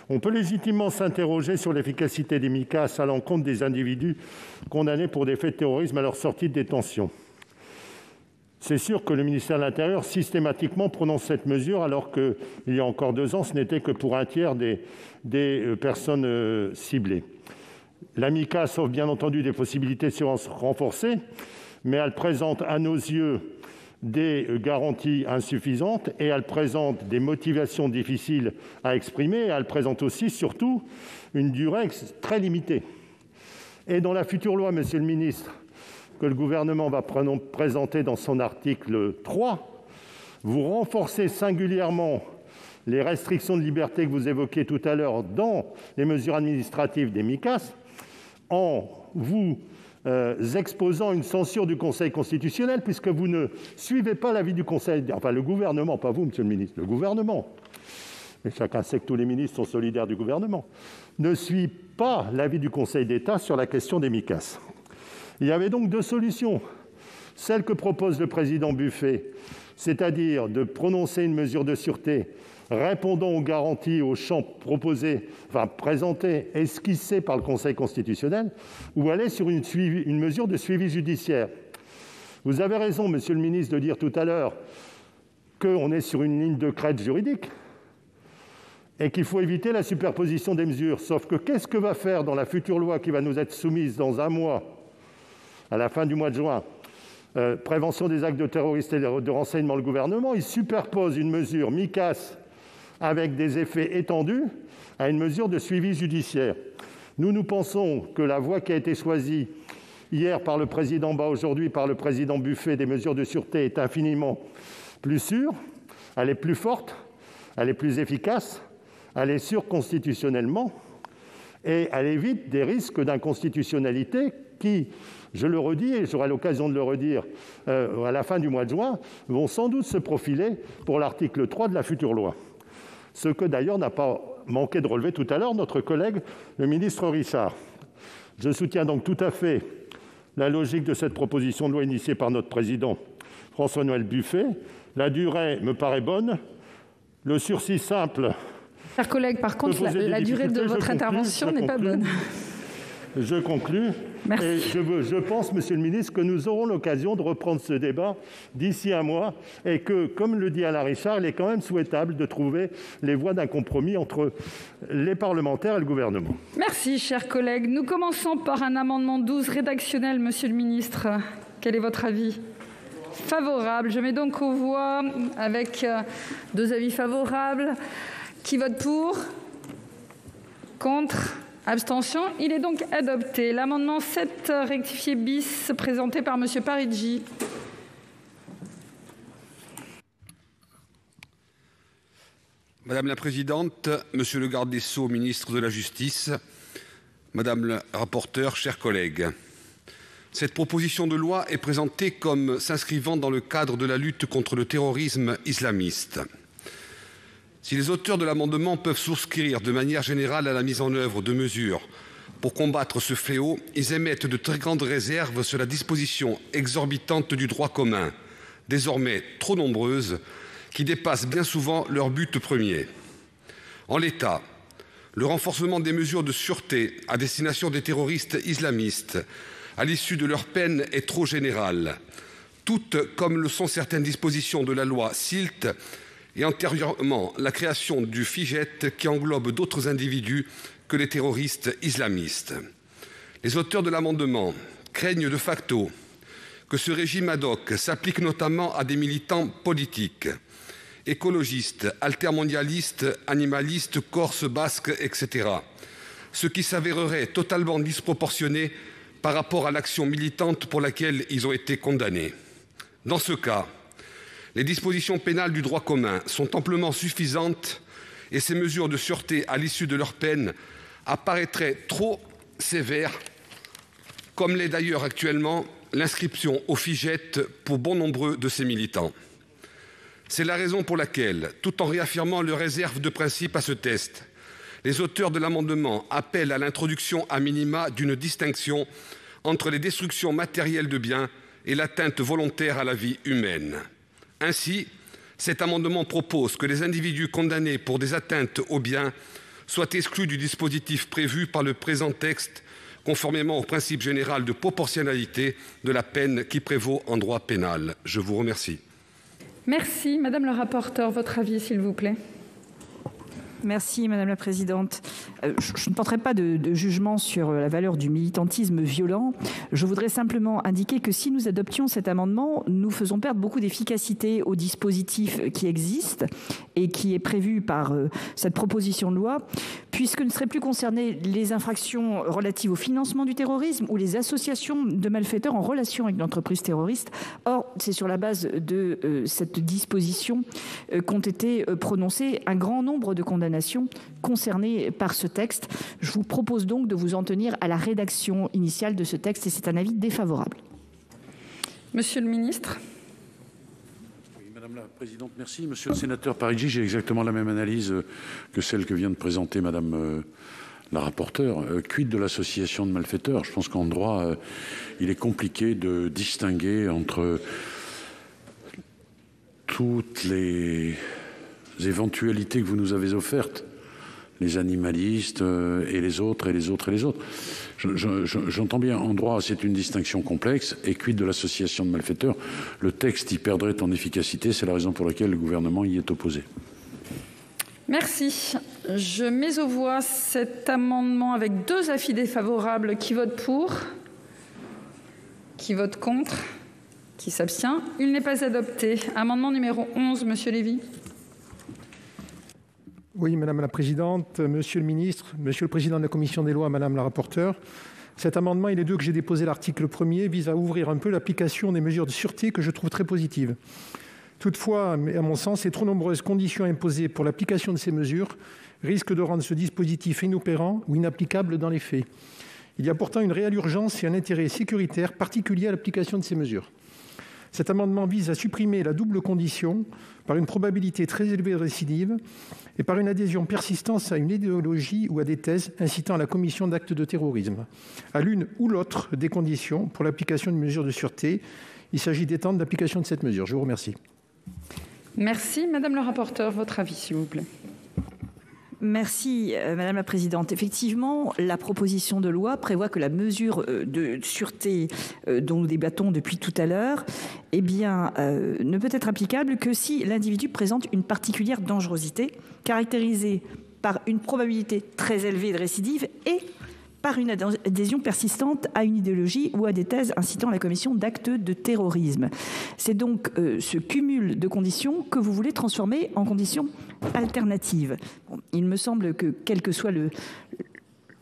On peut légitimement s'interroger sur l'efficacité des Micas à l'encontre des individus condamnés pour des faits de terrorisme à leur sortie de détention. C'est sûr que le ministère de l'Intérieur systématiquement prononce cette mesure alors qu'il y a encore 2 ans, ce n'était que pour un tiers des personnes ciblées. La Micas offre bien entendu des possibilités de surveillance renforcée, mais elle présente à nos yeux des garanties insuffisantes et elle présente des motivations difficiles à exprimer. Et elle présente aussi, surtout, une durée très limitée. Et dans la future loi, monsieur le ministre, que le gouvernement va présenter dans son article 3, vous renforcez singulièrement les restrictions de liberté que vous évoquiez tout à l'heure dans les mesures administratives des Micas en vous exposant une censure du Conseil constitutionnel puisque vous ne suivez pas l'avis du Conseil, enfin le gouvernement, pas vous, monsieur le ministre, le gouvernement, et chacun sait que tous les ministres sont solidaires du gouvernement, ne suit pas l'avis du Conseil d'État sur la question des Micas. Il y avait donc 2 solutions. Celle que propose le président Buffet, c'est-à-dire de prononcer une mesure de sûreté répondant aux garanties, aux champs présentés, esquissés par le Conseil constitutionnel, ou aller sur une mesure de suivi judiciaire. Vous avez raison, monsieur le ministre, de dire tout à l'heure qu'on est sur une ligne de crête juridique et qu'il faut éviter la superposition des mesures. Sauf que qu'est-ce que va faire dans la future loi qui va nous être soumise dans 1 mois, à la fin du mois de juin, prévention des actes de terroristes et de renseignement, le gouvernement, il superpose une mesure Micas avec des effets étendus à une mesure de suivi judiciaire. Nous pensons que la voie qui a été choisie hier par le président Bas, aujourd'hui par le président Buffet, des mesures de sûreté est infiniment plus sûre, elle est plus forte, elle est plus efficace, elle est sûre constitutionnellement et elle évite des risques d'inconstitutionnalité qui, je le redis et j'aurai l'occasion de le redire à la fin du mois de juin, vont sans doute se profiler pour l'article 3 de la future loi. Ce que d'ailleurs n'a pas manqué de relever tout à l'heure notre collègue le ministre Richard. Je soutiens donc tout à fait la logique de cette proposition de loi initiée par notre président François-Noël Buffet. La durée me paraît bonne. Le sursis simple... Chers collègues, par contre, la durée de votre intervention n'est pas bonne. Je conclus. Merci. Et je pense, Monsieur le ministre, que nous aurons l'occasion de reprendre ce débat d'ici un mois et que, comme le dit Alain Richard, il est quand même souhaitable de trouver les voies d'un compromis entre les parlementaires et le gouvernement. Merci, chers collègues. Nous commençons par un amendement 12 rédactionnel, Monsieur le ministre. Quel est votre avis ? Favorable. Je mets donc aux voix avec 2 avis favorables. Qui vote pour ? Contre ? Abstention. Il est donc adopté. L'amendement 7 rectifié bis présenté par Monsieur Parigi. Madame la Présidente, Monsieur le Garde des Sceaux, ministre de la Justice, Madame la rapporteure, chers collègues, cette proposition de loi est présentée comme s'inscrivant dans le cadre de la lutte contre le terrorisme islamiste. Si les auteurs de l'amendement peuvent souscrire de manière générale à la mise en œuvre de mesures pour combattre ce fléau, ils émettent de très grandes réserves sur la disposition exorbitante du droit commun, désormais trop nombreuses, qui dépassent bien souvent leur but premier. En l'état, le renforcement des mesures de sûreté à destination des terroristes islamistes à l'issue de leur peine est trop général, toutes comme le sont certaines dispositions de la loi SILT et antérieurement la création du FIGET qui englobe d'autres individus que les terroristes islamistes. Les auteurs de l'amendement craignent de facto que ce régime ad hoc s'applique notamment à des militants politiques, écologistes, altermondialistes, animalistes, corses, basques, etc., ce qui s'avérerait totalement disproportionné par rapport à l'action militante pour laquelle ils ont été condamnés. Dans ce cas, les dispositions pénales du droit commun sont amplement suffisantes et ces mesures de sûreté à l'issue de leur peine apparaîtraient trop sévères, comme l'est d'ailleurs actuellement l'inscription au FIGET pour bon nombre de ces militants. C'est la raison pour laquelle, tout en réaffirmant leur réserve de principe à ce test, les auteurs de l'amendement appellent à l'introduction a minima d'une distinction entre les destructions matérielles de biens et l'atteinte volontaire à la vie humaine. Ainsi, cet amendement propose que les individus condamnés pour des atteintes aux biens soient exclus du dispositif prévu par le présent texte, conformément au principe général de proportionnalité de la peine qui prévaut en droit pénal. Je vous remercie. Merci. Madame le rapporteur, votre avis, s'il vous plaît. Merci Madame la Présidente. Je ne porterai pas de jugement sur la valeur du militantisme violent. Je voudrais simplement indiquer que si nous adoptions cet amendement, nous faisons perdre beaucoup d'efficacité au dispositif qui existe et qui est prévu par cette proposition de loi, puisque ne seraient plus concernées les infractions relatives au financement du terrorisme ou les associations de malfaiteurs en relation avec l'entreprise terroriste. Or, c'est sur la base de cette disposition qu'ont été prononcées un grand nombre de condamnations concernées par ce texte. Je vous propose donc de vous en tenir à la rédaction initiale de ce texte et c'est un avis défavorable. Monsieur le ministre. Oui, Madame la Présidente, merci. Monsieur le sénateur Parigi, j'ai exactement la même analyse que celle que vient de présenter Madame la rapporteure. Quid de l'association de malfaiteurs ? Je pense qu'en droit, il est compliqué de distinguer entre toutes les éventualités que vous nous avez offertes, les animalistes et les autres, et les autres, et les autres. J'entends bien, en droit, c'est une distinction complexe, et quid de l'association de malfaiteurs ? Le texte y perdrait en efficacité, c'est la raison pour laquelle le gouvernement y est opposé. Merci. Je mets aux voix cet amendement avec 2 avis défavorables. Qui vote pour ? Qui vote contre ? Qui s'abstient? Il n'est pas adopté. Amendement numéro 11, Monsieur Lévy. Oui, Madame la Présidente, Monsieur le Ministre, Monsieur le Président de la Commission des lois, Madame la rapporteure, cet amendement et les deux que j'ai déposés à l'article 1er visent à ouvrir un peu l'application des mesures de sûreté que je trouve très positives. Toutefois, à mon sens, les trop nombreuses conditions imposées pour l'application de ces mesures risquent de rendre ce dispositif inopérant ou inapplicable dans les faits. Il y a pourtant une réelle urgence et un intérêt sécuritaire particulier à l'application de ces mesures. Cet amendement vise à supprimer la double condition par une probabilité très élevée de récidive et par une adhésion persistante à une idéologie ou à des thèses incitant à la commission d'actes de terrorisme. À l'une ou l'autre des conditions pour l'application d'une mesure de sûreté, il s'agit d'étendre l'application de cette mesure. Je vous remercie. Merci. Madame le rapporteur, votre avis, s'il vous plaît. Merci, Madame la Présidente. Effectivement, la proposition de loi prévoit que la mesure de sûreté dont nous débattons depuis tout à l'heure ne peut être applicable que si l'individu présente une particulière dangerosité caractérisée par une probabilité très élevée de récidive et par une adhésion persistante à une idéologie ou à des thèses incitant à la commission d'actes de terrorisme. C'est donc ce cumul de conditions que vous voulez transformer en conditions alternatives. Bon, il me semble que, quel que soit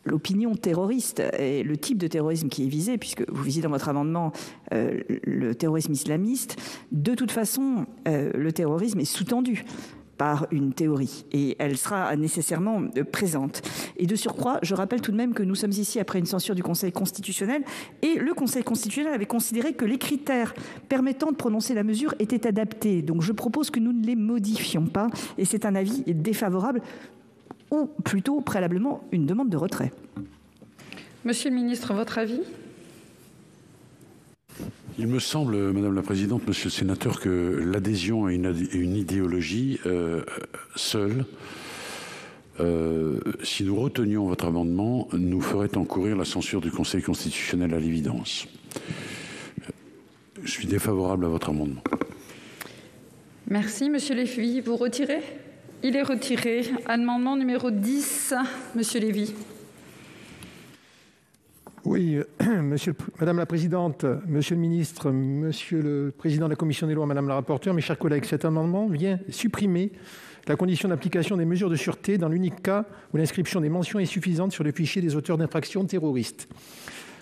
l'opinion terroriste et le type de terrorisme qui est visé, puisque vous visez dans votre amendement le terrorisme islamiste, de toute façon, le terrorisme est sous-tendu par une théorie, et elle sera nécessairement présente. Et de surcroît, je rappelle tout de même que nous sommes ici après une censure du Conseil constitutionnel, et le Conseil constitutionnel avait considéré que les critères permettant de prononcer la mesure étaient adaptés. Donc je propose que nous ne les modifions pas, et c'est un avis défavorable, ou plutôt préalablement une demande de retrait. Monsieur le ministre, votre avis? Il me semble, Madame la Présidente, Monsieur le Sénateur, que l'adhésion à une idéologie seule, si nous retenions votre amendement, nous ferait encourir la censure du Conseil constitutionnel à l'évidence. Je suis défavorable à votre amendement. Merci. Monsieur Lévy, vous retirez? Il est retiré. Amendement numéro 10, Monsieur Lévy. Oui, Madame la Présidente, Monsieur le Ministre, Monsieur le Président de la Commission des lois, Madame la rapporteure, mes chers collègues, cet amendement vient supprimer la condition d'application des mesures de sûreté dans l'unique cas où l'inscription des mentions est suffisante sur le fichier des auteurs d'infractions terroristes.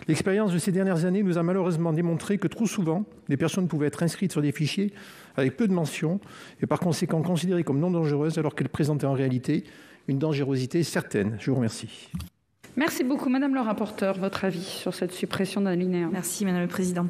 L'expérience de ces dernières années nous a malheureusement démontré que trop souvent, les personnes pouvaient être inscrites sur des fichiers avec peu de mentions et par conséquent considérées comme non dangereuses alors qu'elles présentaient en réalité une dangerosité certaine. Je vous remercie. Merci beaucoup. Madame le rapporteur, votre avis sur cette suppression d'alinéa? Merci, Madame la Présidente.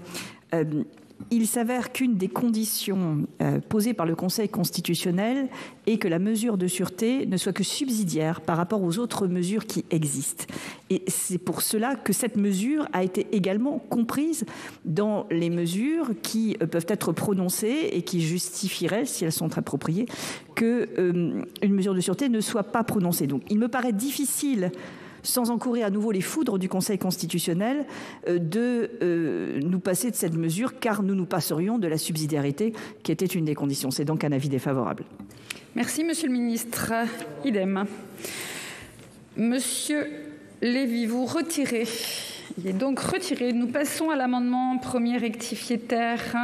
Il s'avère qu'une des conditions posées par le Conseil constitutionnel est que la mesure de sûreté ne soit que subsidiaire par rapport aux autres mesures qui existent. Et c'est pour cela que cette mesure a été également comprise dans les mesures qui peuvent être prononcées et qui justifieraient, si elles sont appropriées, qu'une mesure de sûreté ne soit pas prononcée. Donc il me paraît difficile, sans encourir à nouveau les foudres du Conseil constitutionnel, de nous passer de cette mesure, car nous nous passerions de la subsidiarité qui était une des conditions. C'est donc un avis défavorable. Merci, Monsieur le Ministre. Idem. Monsieur Lévy, vous retirez. Il est donc retiré. Nous passons à l'amendement premier rectifié terre,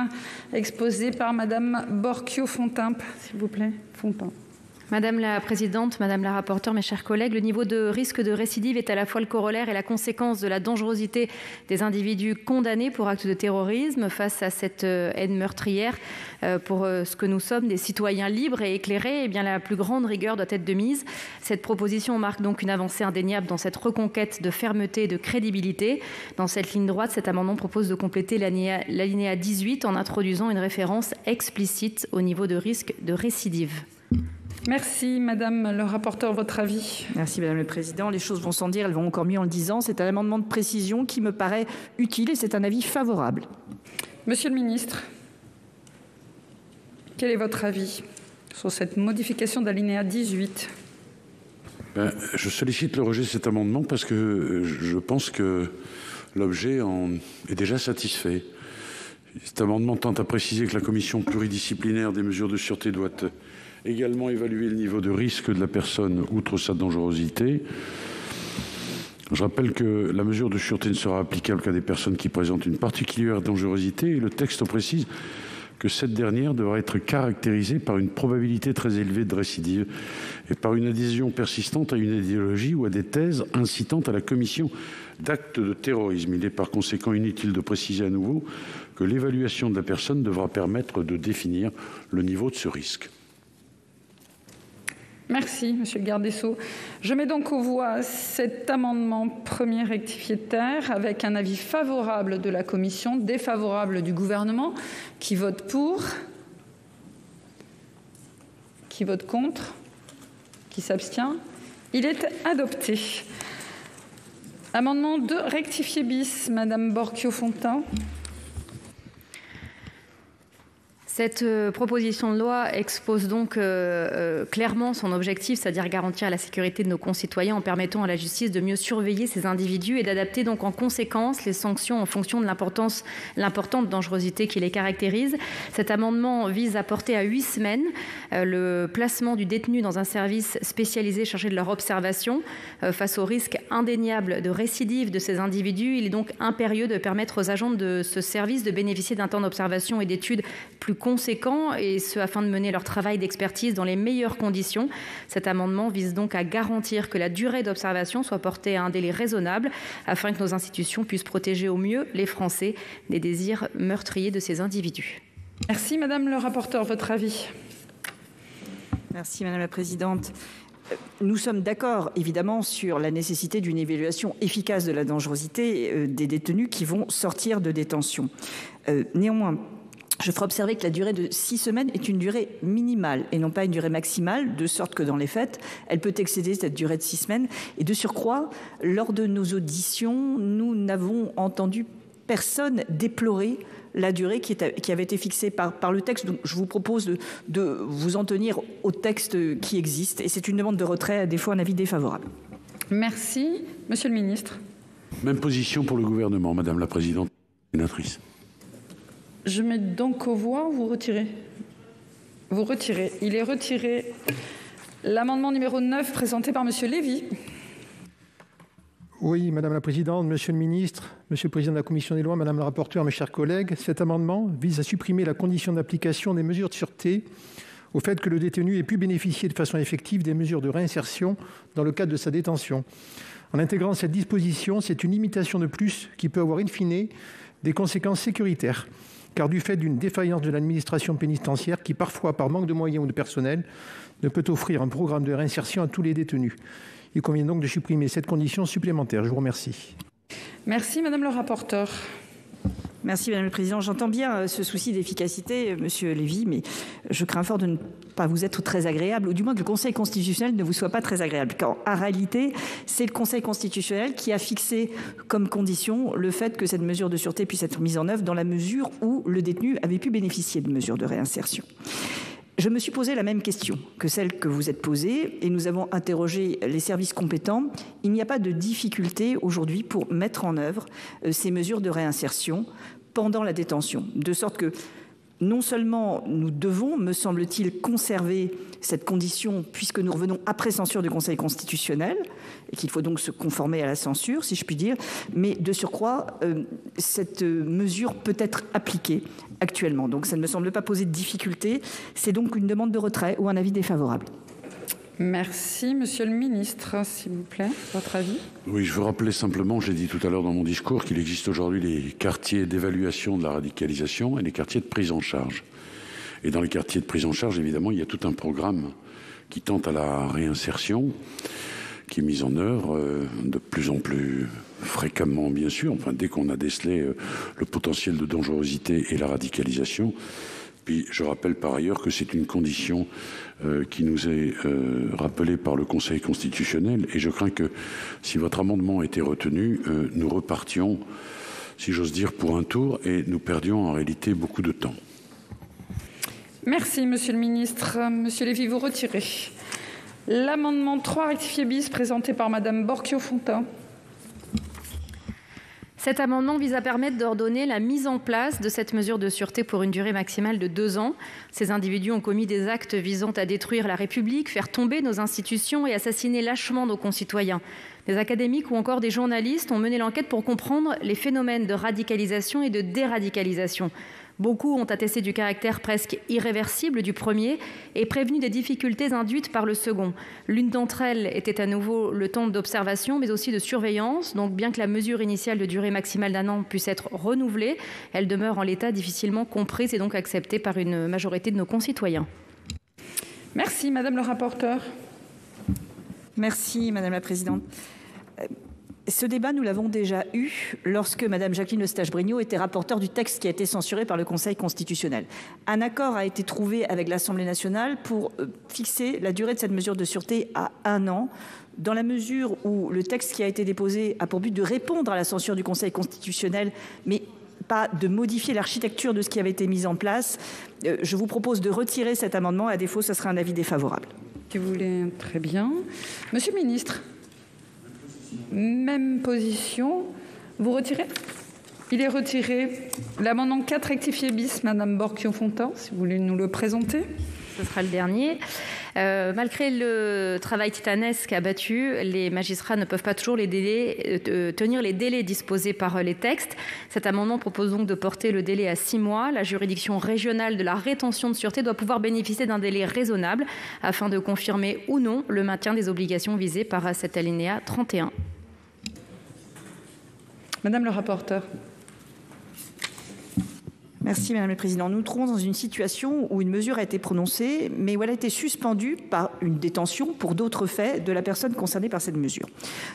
exposé par Madame Borchio-Fontimp, s'il vous plaît. Fontimp. Madame la Présidente, Madame la rapporteure, mes chers collègues, le niveau de risque de récidive est à la fois le corollaire et la conséquence de la dangerosité des individus condamnés pour actes de terrorisme. Face à cette haine meurtrière, pour ce que nous sommes, des citoyens libres et éclairés, eh bien, la plus grande rigueur doit être de mise. Cette proposition marque donc une avancée indéniable dans cette reconquête de fermeté et de crédibilité. Dans cette ligne droite, cet amendement propose de compléter l'alinéa 18 en introduisant une référence explicite au niveau de risque de récidive. Merci, Madame le rapporteur, votre avis? Merci, Madame le Président. Les choses vont sans dire, elles vont encore mieux en le disant. C'est un amendement de précision qui me paraît utile et c'est un avis favorable. Monsieur le Ministre, quel est votre avis sur cette modification d'alinéa 18? Je sollicite le rejet de cet amendement parce que je pense que l'objet en est déjà satisfait. Cet amendement tente à préciser que la commission pluridisciplinaire des mesures de sûreté doit également évaluer le niveau de risque de la personne outre sa dangerosité. Je rappelle que la mesure de sûreté ne sera applicable qu'à des personnes qui présentent une particulière dangerosité et le texte précise que cette dernière devra être caractérisée par une probabilité très élevée de récidive et par une adhésion persistante à une idéologie ou à des thèses incitant à la commission d'actes de terrorisme. Il est par conséquent inutile de préciser à nouveau que l'évaluation de la personne devra permettre de définir le niveau de ce risque. Merci, monsieur le garde des Sceaux. Je mets donc aux voix cet amendement premier rectifié terre avec un avis favorable de la commission, défavorable du gouvernement. Qui vote pour? Qui vote contre? Qui s'abstient? Il est adopté. Amendement 2 rectifié bis, madame Borchio-Fontimp. Cette proposition de loi expose donc clairement son objectif, c'est-à-dire garantir la sécurité de nos concitoyens en permettant à la justice de mieux surveiller ces individus et d'adapter donc en conséquence les sanctions en fonction de l'importante dangerosité qui les caractérise. Cet amendement vise à porter à 8 semaines le placement du détenu dans un service spécialisé chargé de leur observation face au risque indéniable de récidive de ces individus. Il est donc impérieux de permettre aux agents de ce service de bénéficier d'un temps d'observation et d'études plus conséquents, et ce afin de mener leur travail d'expertise dans les meilleures conditions. Cet amendement vise donc à garantir que la durée d'observation soit portée à un délai raisonnable afin que nos institutions puissent protéger au mieux les Français des désirs meurtriers de ces individus. Merci madame le rapporteur, votre avis? Merci madame la présidente. Nous sommes d'accord évidemment sur la nécessité d'une évaluation efficace de la dangerosité des détenus qui vont sortir de détention. Néanmoins, je ferai observer que la durée de 6 semaines est une durée minimale et non pas une durée maximale, de sorte que dans les faits, elle peut excéder cette durée de 6 semaines. Et de surcroît, lors de nos auditions, nous n'avons entendu personne déplorer la durée qui avait été fixée par le texte. Donc, je vous propose de vous en tenir au texte qui existe. Et c'est une demande de retrait, à défaut un avis défavorable. Merci. Monsieur le ministre. Même position pour le gouvernement, madame la présidente, sénatrice. Je mets donc aux voix, vous retirez? Vous retirez. Il est retiré. L'amendement numéro 9 présenté par monsieur Lévy. Oui, madame la présidente, monsieur le ministre, monsieur le président de la commission des lois, madame la rapporteure, mes chers collègues, cet amendement vise à supprimer la condition d'application des mesures de sûreté au fait que le détenu ait pu bénéficier de façon effective des mesures de réinsertion dans le cadre de sa détention. En intégrant cette disposition, c'est une limitation de plus qui peut avoir in fine des conséquences sécuritaires. Car du fait d'une défaillance de l'administration pénitentiaire qui, parfois, par manque de moyens ou de personnel, ne peut offrir un programme de réinsertion à tous les détenus. Il convient donc de supprimer cette condition supplémentaire. Je vous remercie. Merci, madame le rapporteur. Merci, madame le président. J'entends bien ce souci d'efficacité, monsieur Lévy, mais je crains fort de ne pas vous être très agréable, ou du moins que le Conseil constitutionnel ne vous soit pas très agréable. Car en réalité, c'est le Conseil constitutionnel qui a fixé comme condition le fait que cette mesure de sûreté puisse être mise en œuvre dans la mesure où le détenu avait pu bénéficier de mesures de réinsertion. Je me suis posé la même question que celle que vous êtes posée et nous avons interrogé les services compétents. Il n'y a pas de difficulté aujourd'hui pour mettre en œuvre ces mesures de réinsertion pendant la détention, de sorte que non seulement nous devons, me semble-t-il, conserver cette condition puisque nous revenons après censure du Conseil constitutionnel et qu'il faut donc se conformer à la censure, si je puis dire, mais de surcroît, cette mesure peut être appliquée actuellement. Donc ça ne me semble pas poser de difficulté. C'est donc une demande de retrait ou un avis défavorable. Merci. Monsieur le ministre, s'il vous plaît, votre avis? Oui, je veux rappeler simplement, j'ai dit tout à l'heure dans mon discours, qu'il existe aujourd'hui les quartiers d'évaluation de la radicalisation et les quartiers de prise en charge. Et dans les quartiers de prise en charge, évidemment, il y a tout un programme qui tente à la réinsertion, qui est mis en œuvre de plus en plus fréquemment, bien sûr, enfin, dès qu'on a décelé le potentiel de dangerosité et la radicalisation. Puis je rappelle par ailleurs que c'est une condition qui nous est rappelée par le Conseil constitutionnel, et je crains que si votre amendement était retenu, nous repartions, si j'ose dire, pour un tour, et nous perdions en réalité beaucoup de temps. Merci, monsieur le ministre. Monsieur Lévy, vous retirez. L'amendement 3 rectifié bis présenté par madame Borchio-Fontimp. Cet amendement vise à permettre d'ordonner la mise en place de cette mesure de sûreté pour une durée maximale de 2 ans. Ces individus ont commis des actes visant à détruire la République, faire tomber nos institutions et assassiner lâchement nos concitoyens. Des académiques ou encore des journalistes ont mené l'enquête pour comprendre les phénomènes de radicalisation et de déradicalisation. Beaucoup ont attesté du caractère presque irréversible du premier et prévenu des difficultés induites par le second. L'une d'entre elles était à nouveau le temps d'observation, mais aussi de surveillance. Donc, bien que la mesure initiale de durée maximale d'1 an puisse être renouvelée, elle demeure en l'état difficilement comprise et donc acceptée par une majorité de nos concitoyens. Merci, Madame le rapporteur. Merci, Madame la Présidente. Ce débat, nous l'avons déjà eu lorsque Mme Jacqueline Eustache-Brinio était rapporteure du texte qui a été censuré par le Conseil constitutionnel. Un accord a été trouvé avec l'Assemblée nationale pour fixer la durée de cette mesure de sûreté à 1 an, dans la mesure où le texte qui a été déposé a pour but de répondre à la censure du Conseil constitutionnel, mais pas de modifier l'architecture de ce qui avait été mis en place. Je vous propose de retirer cet amendement. À défaut, ce sera un avis défavorable. Si vous voulez, très bien. Monsieur le ministre, même position. Vous retirez? Il est retiré. L'amendement 4 rectifié bis, Madame Borchio-Fontimp, si vous voulez nous le présenter. Ce sera le dernier. Malgré le travail titanesque abattu, les magistrats ne peuvent pas toujours tenir les délais disposés par les textes. Cet amendement propose donc de porter le délai à 6 mois. La juridiction régionale de la rétention de sûreté doit pouvoir bénéficier d'un délai raisonnable afin de confirmer ou non le maintien des obligations visées par cet alinéa 31. Madame le rapporteur. Merci Madame la Présidente. Nous nous trouvons dans une situation où une mesure a été prononcée, mais où elle a été suspendue par une détention pour d'autres faits de la personne concernée par cette mesure.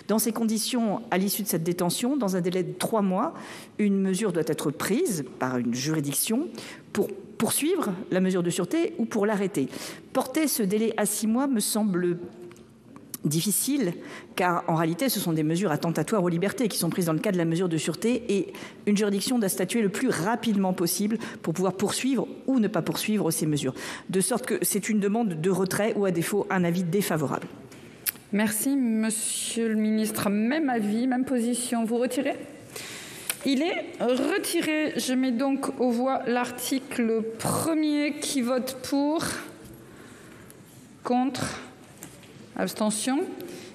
Dans ces conditions, à l'issue de cette détention, dans un délai de 3 mois, une mesure doit être prise par une juridiction pour poursuivre la mesure de sûreté ou pour l'arrêter. Porter ce délai à 6 mois me semble difficile, car en réalité, ce sont des mesures attentatoires aux libertés qui sont prises dans le cadre de la mesure de sûreté et une juridiction doit statuer le plus rapidement possible pour pouvoir poursuivre ou ne pas poursuivre ces mesures. De sorte que c'est une demande de retrait ou à défaut un avis défavorable. Merci, Monsieur le Ministre. Même avis, même position. Vous retirez? Il est retiré. Je mets donc aux voix l'article 1er qui vote pour, contre, abstention.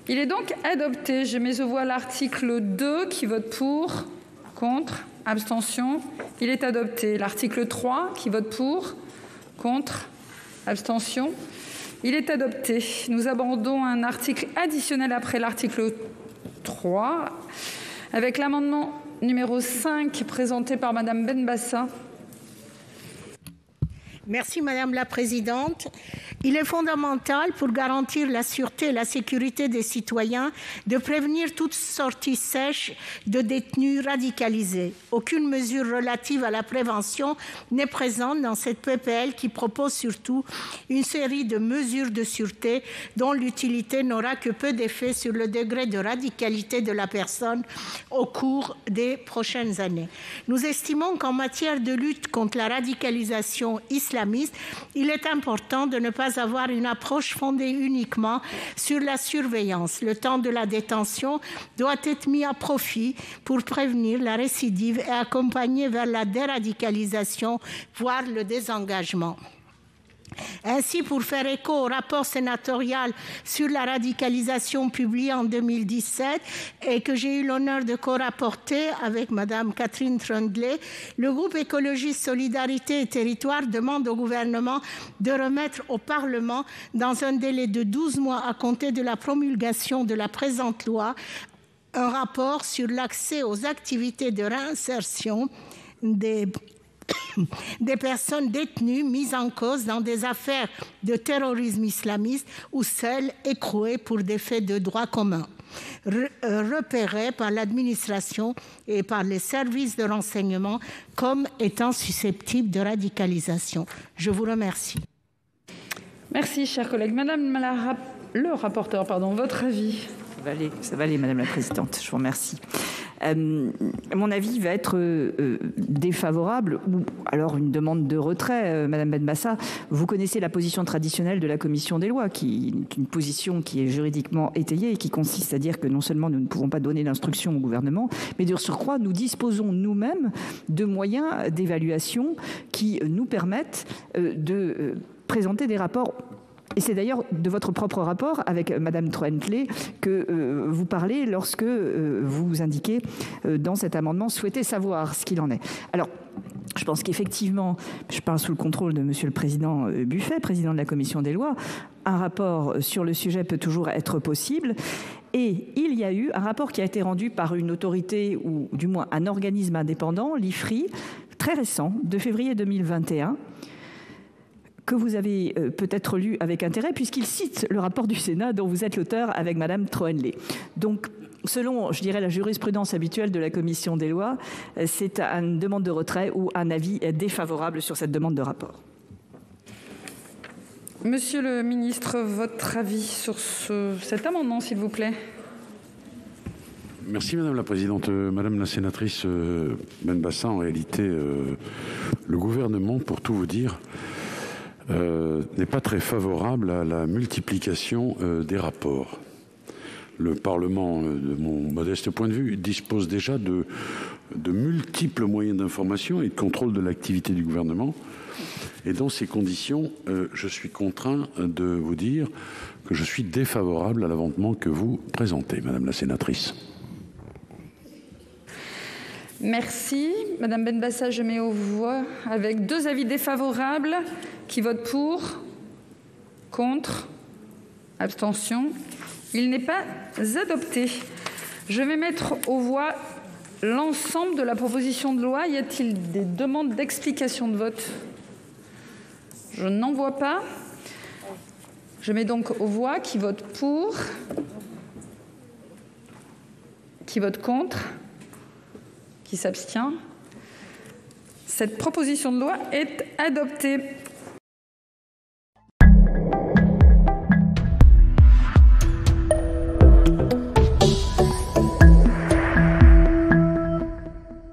Il est donc adopté. Je mets aux voix l'article 2 qui vote pour, contre, abstention. Il est adopté. L'article 3 qui vote pour, contre, abstention. Il est adopté. Nous abordons un article additionnel après l'article 3 avec l'amendement numéro 5 présenté par Madame Benbassa. Merci Madame la Présidente. Il est fondamental pour garantir la sûreté et la sécurité des citoyens de prévenir toute sortie sèche de détenus radicalisés. Aucune mesure relative à la prévention n'est présente dans cette PPL qui propose surtout une série de mesures de sûreté dont l'utilité n'aura que peu d'effet sur le degré de radicalité de la personne au cours des prochaines années. Nous estimons qu'en matière de lutte contre la radicalisation islamiste, il est important de ne pas avoir une approche fondée uniquement sur la surveillance. Le temps de la détention doit être mis à profit pour prévenir la récidive et accompagner vers la déradicalisation, voire le désengagement. Ainsi, pour faire écho au rapport sénatorial sur la radicalisation publié en 2017 et que j'ai eu l'honneur de co-rapporter avec Mme Catherine Troendlé, le groupe écologiste Solidarité et Territoires demande au gouvernement de remettre au Parlement, dans un délai de 12 mois à compter de la promulgation de la présente loi, un rapport sur l'accès aux activités de réinsertion des personnes détenues mises en cause dans des affaires de terrorisme islamiste ou celles écrouées pour des faits de droit commun, repérées par l'administration et par les services de renseignement comme étant susceptibles de radicalisation. Je vous remercie. Merci, chers collègues. Madame le rapporteur, votre avis? Ça va aller, Madame la Présidente. Je vous remercie. Mon avis va être défavorable ou alors une demande de retrait. Madame Benbassa, vous connaissez la position traditionnelle de la Commission des lois, qui est une position qui est juridiquement étayée et qui consiste à dire que non seulement nous ne pouvons pas donner d'instructions au gouvernement, mais de surcroît, nous disposons nous-mêmes de moyens d'évaluation qui nous permettent de présenter des rapports Et c'est d'ailleurs de votre propre rapport avec Madame Troendlé que vous parlez lorsque vous indiquez dans cet amendement souhaiter savoir ce qu'il en est. Alors, je pense qu'effectivement, je parle sous le contrôle de Monsieur le Président Buffet, président de la Commission des lois, un rapport sur le sujet peut toujours être possible. Et il y a eu un rapport qui a été rendu par une autorité, ou du moins un organisme indépendant, l'IFRI, très récent, de février 2021, que vous avez peut-être lu avec intérêt, puisqu'il cite le rapport du Sénat dont vous êtes l'auteur avec Madame Troendlé. Donc, selon, je dirais, la jurisprudence habituelle de la Commission des lois, c'est une demande de retrait ou un avis défavorable sur cette demande de rapport. Monsieur le ministre, votre avis sur cet amendement, s'il vous plaît. Merci Madame la Présidente. Madame la sénatrice Benbassa, en réalité, le gouvernement, pour tout vous dire, n'est pas très favorable à la multiplication des rapports. Le Parlement, de mon modeste point de vue, dispose déjà de multiples moyens d'information et de contrôle de l'activité du gouvernement. Et dans ces conditions, je suis contraint de vous dire que je suis défavorable à l'amendement que vous présentez, Madame la sénatrice. Merci. Madame Benbassa, je mets aux voix avec 2 avis défavorables. Qui vote pour? Contre? Abstention? Il n'est pas adopté. Je vais mettre aux voix l'ensemble de la proposition de loi. Y a-t-il des demandes d'explication de vote? Je n'en vois pas. Je mets donc aux voix qui vote pour, qui vote contre, qui s'abstient. Cette proposition de loi est adoptée.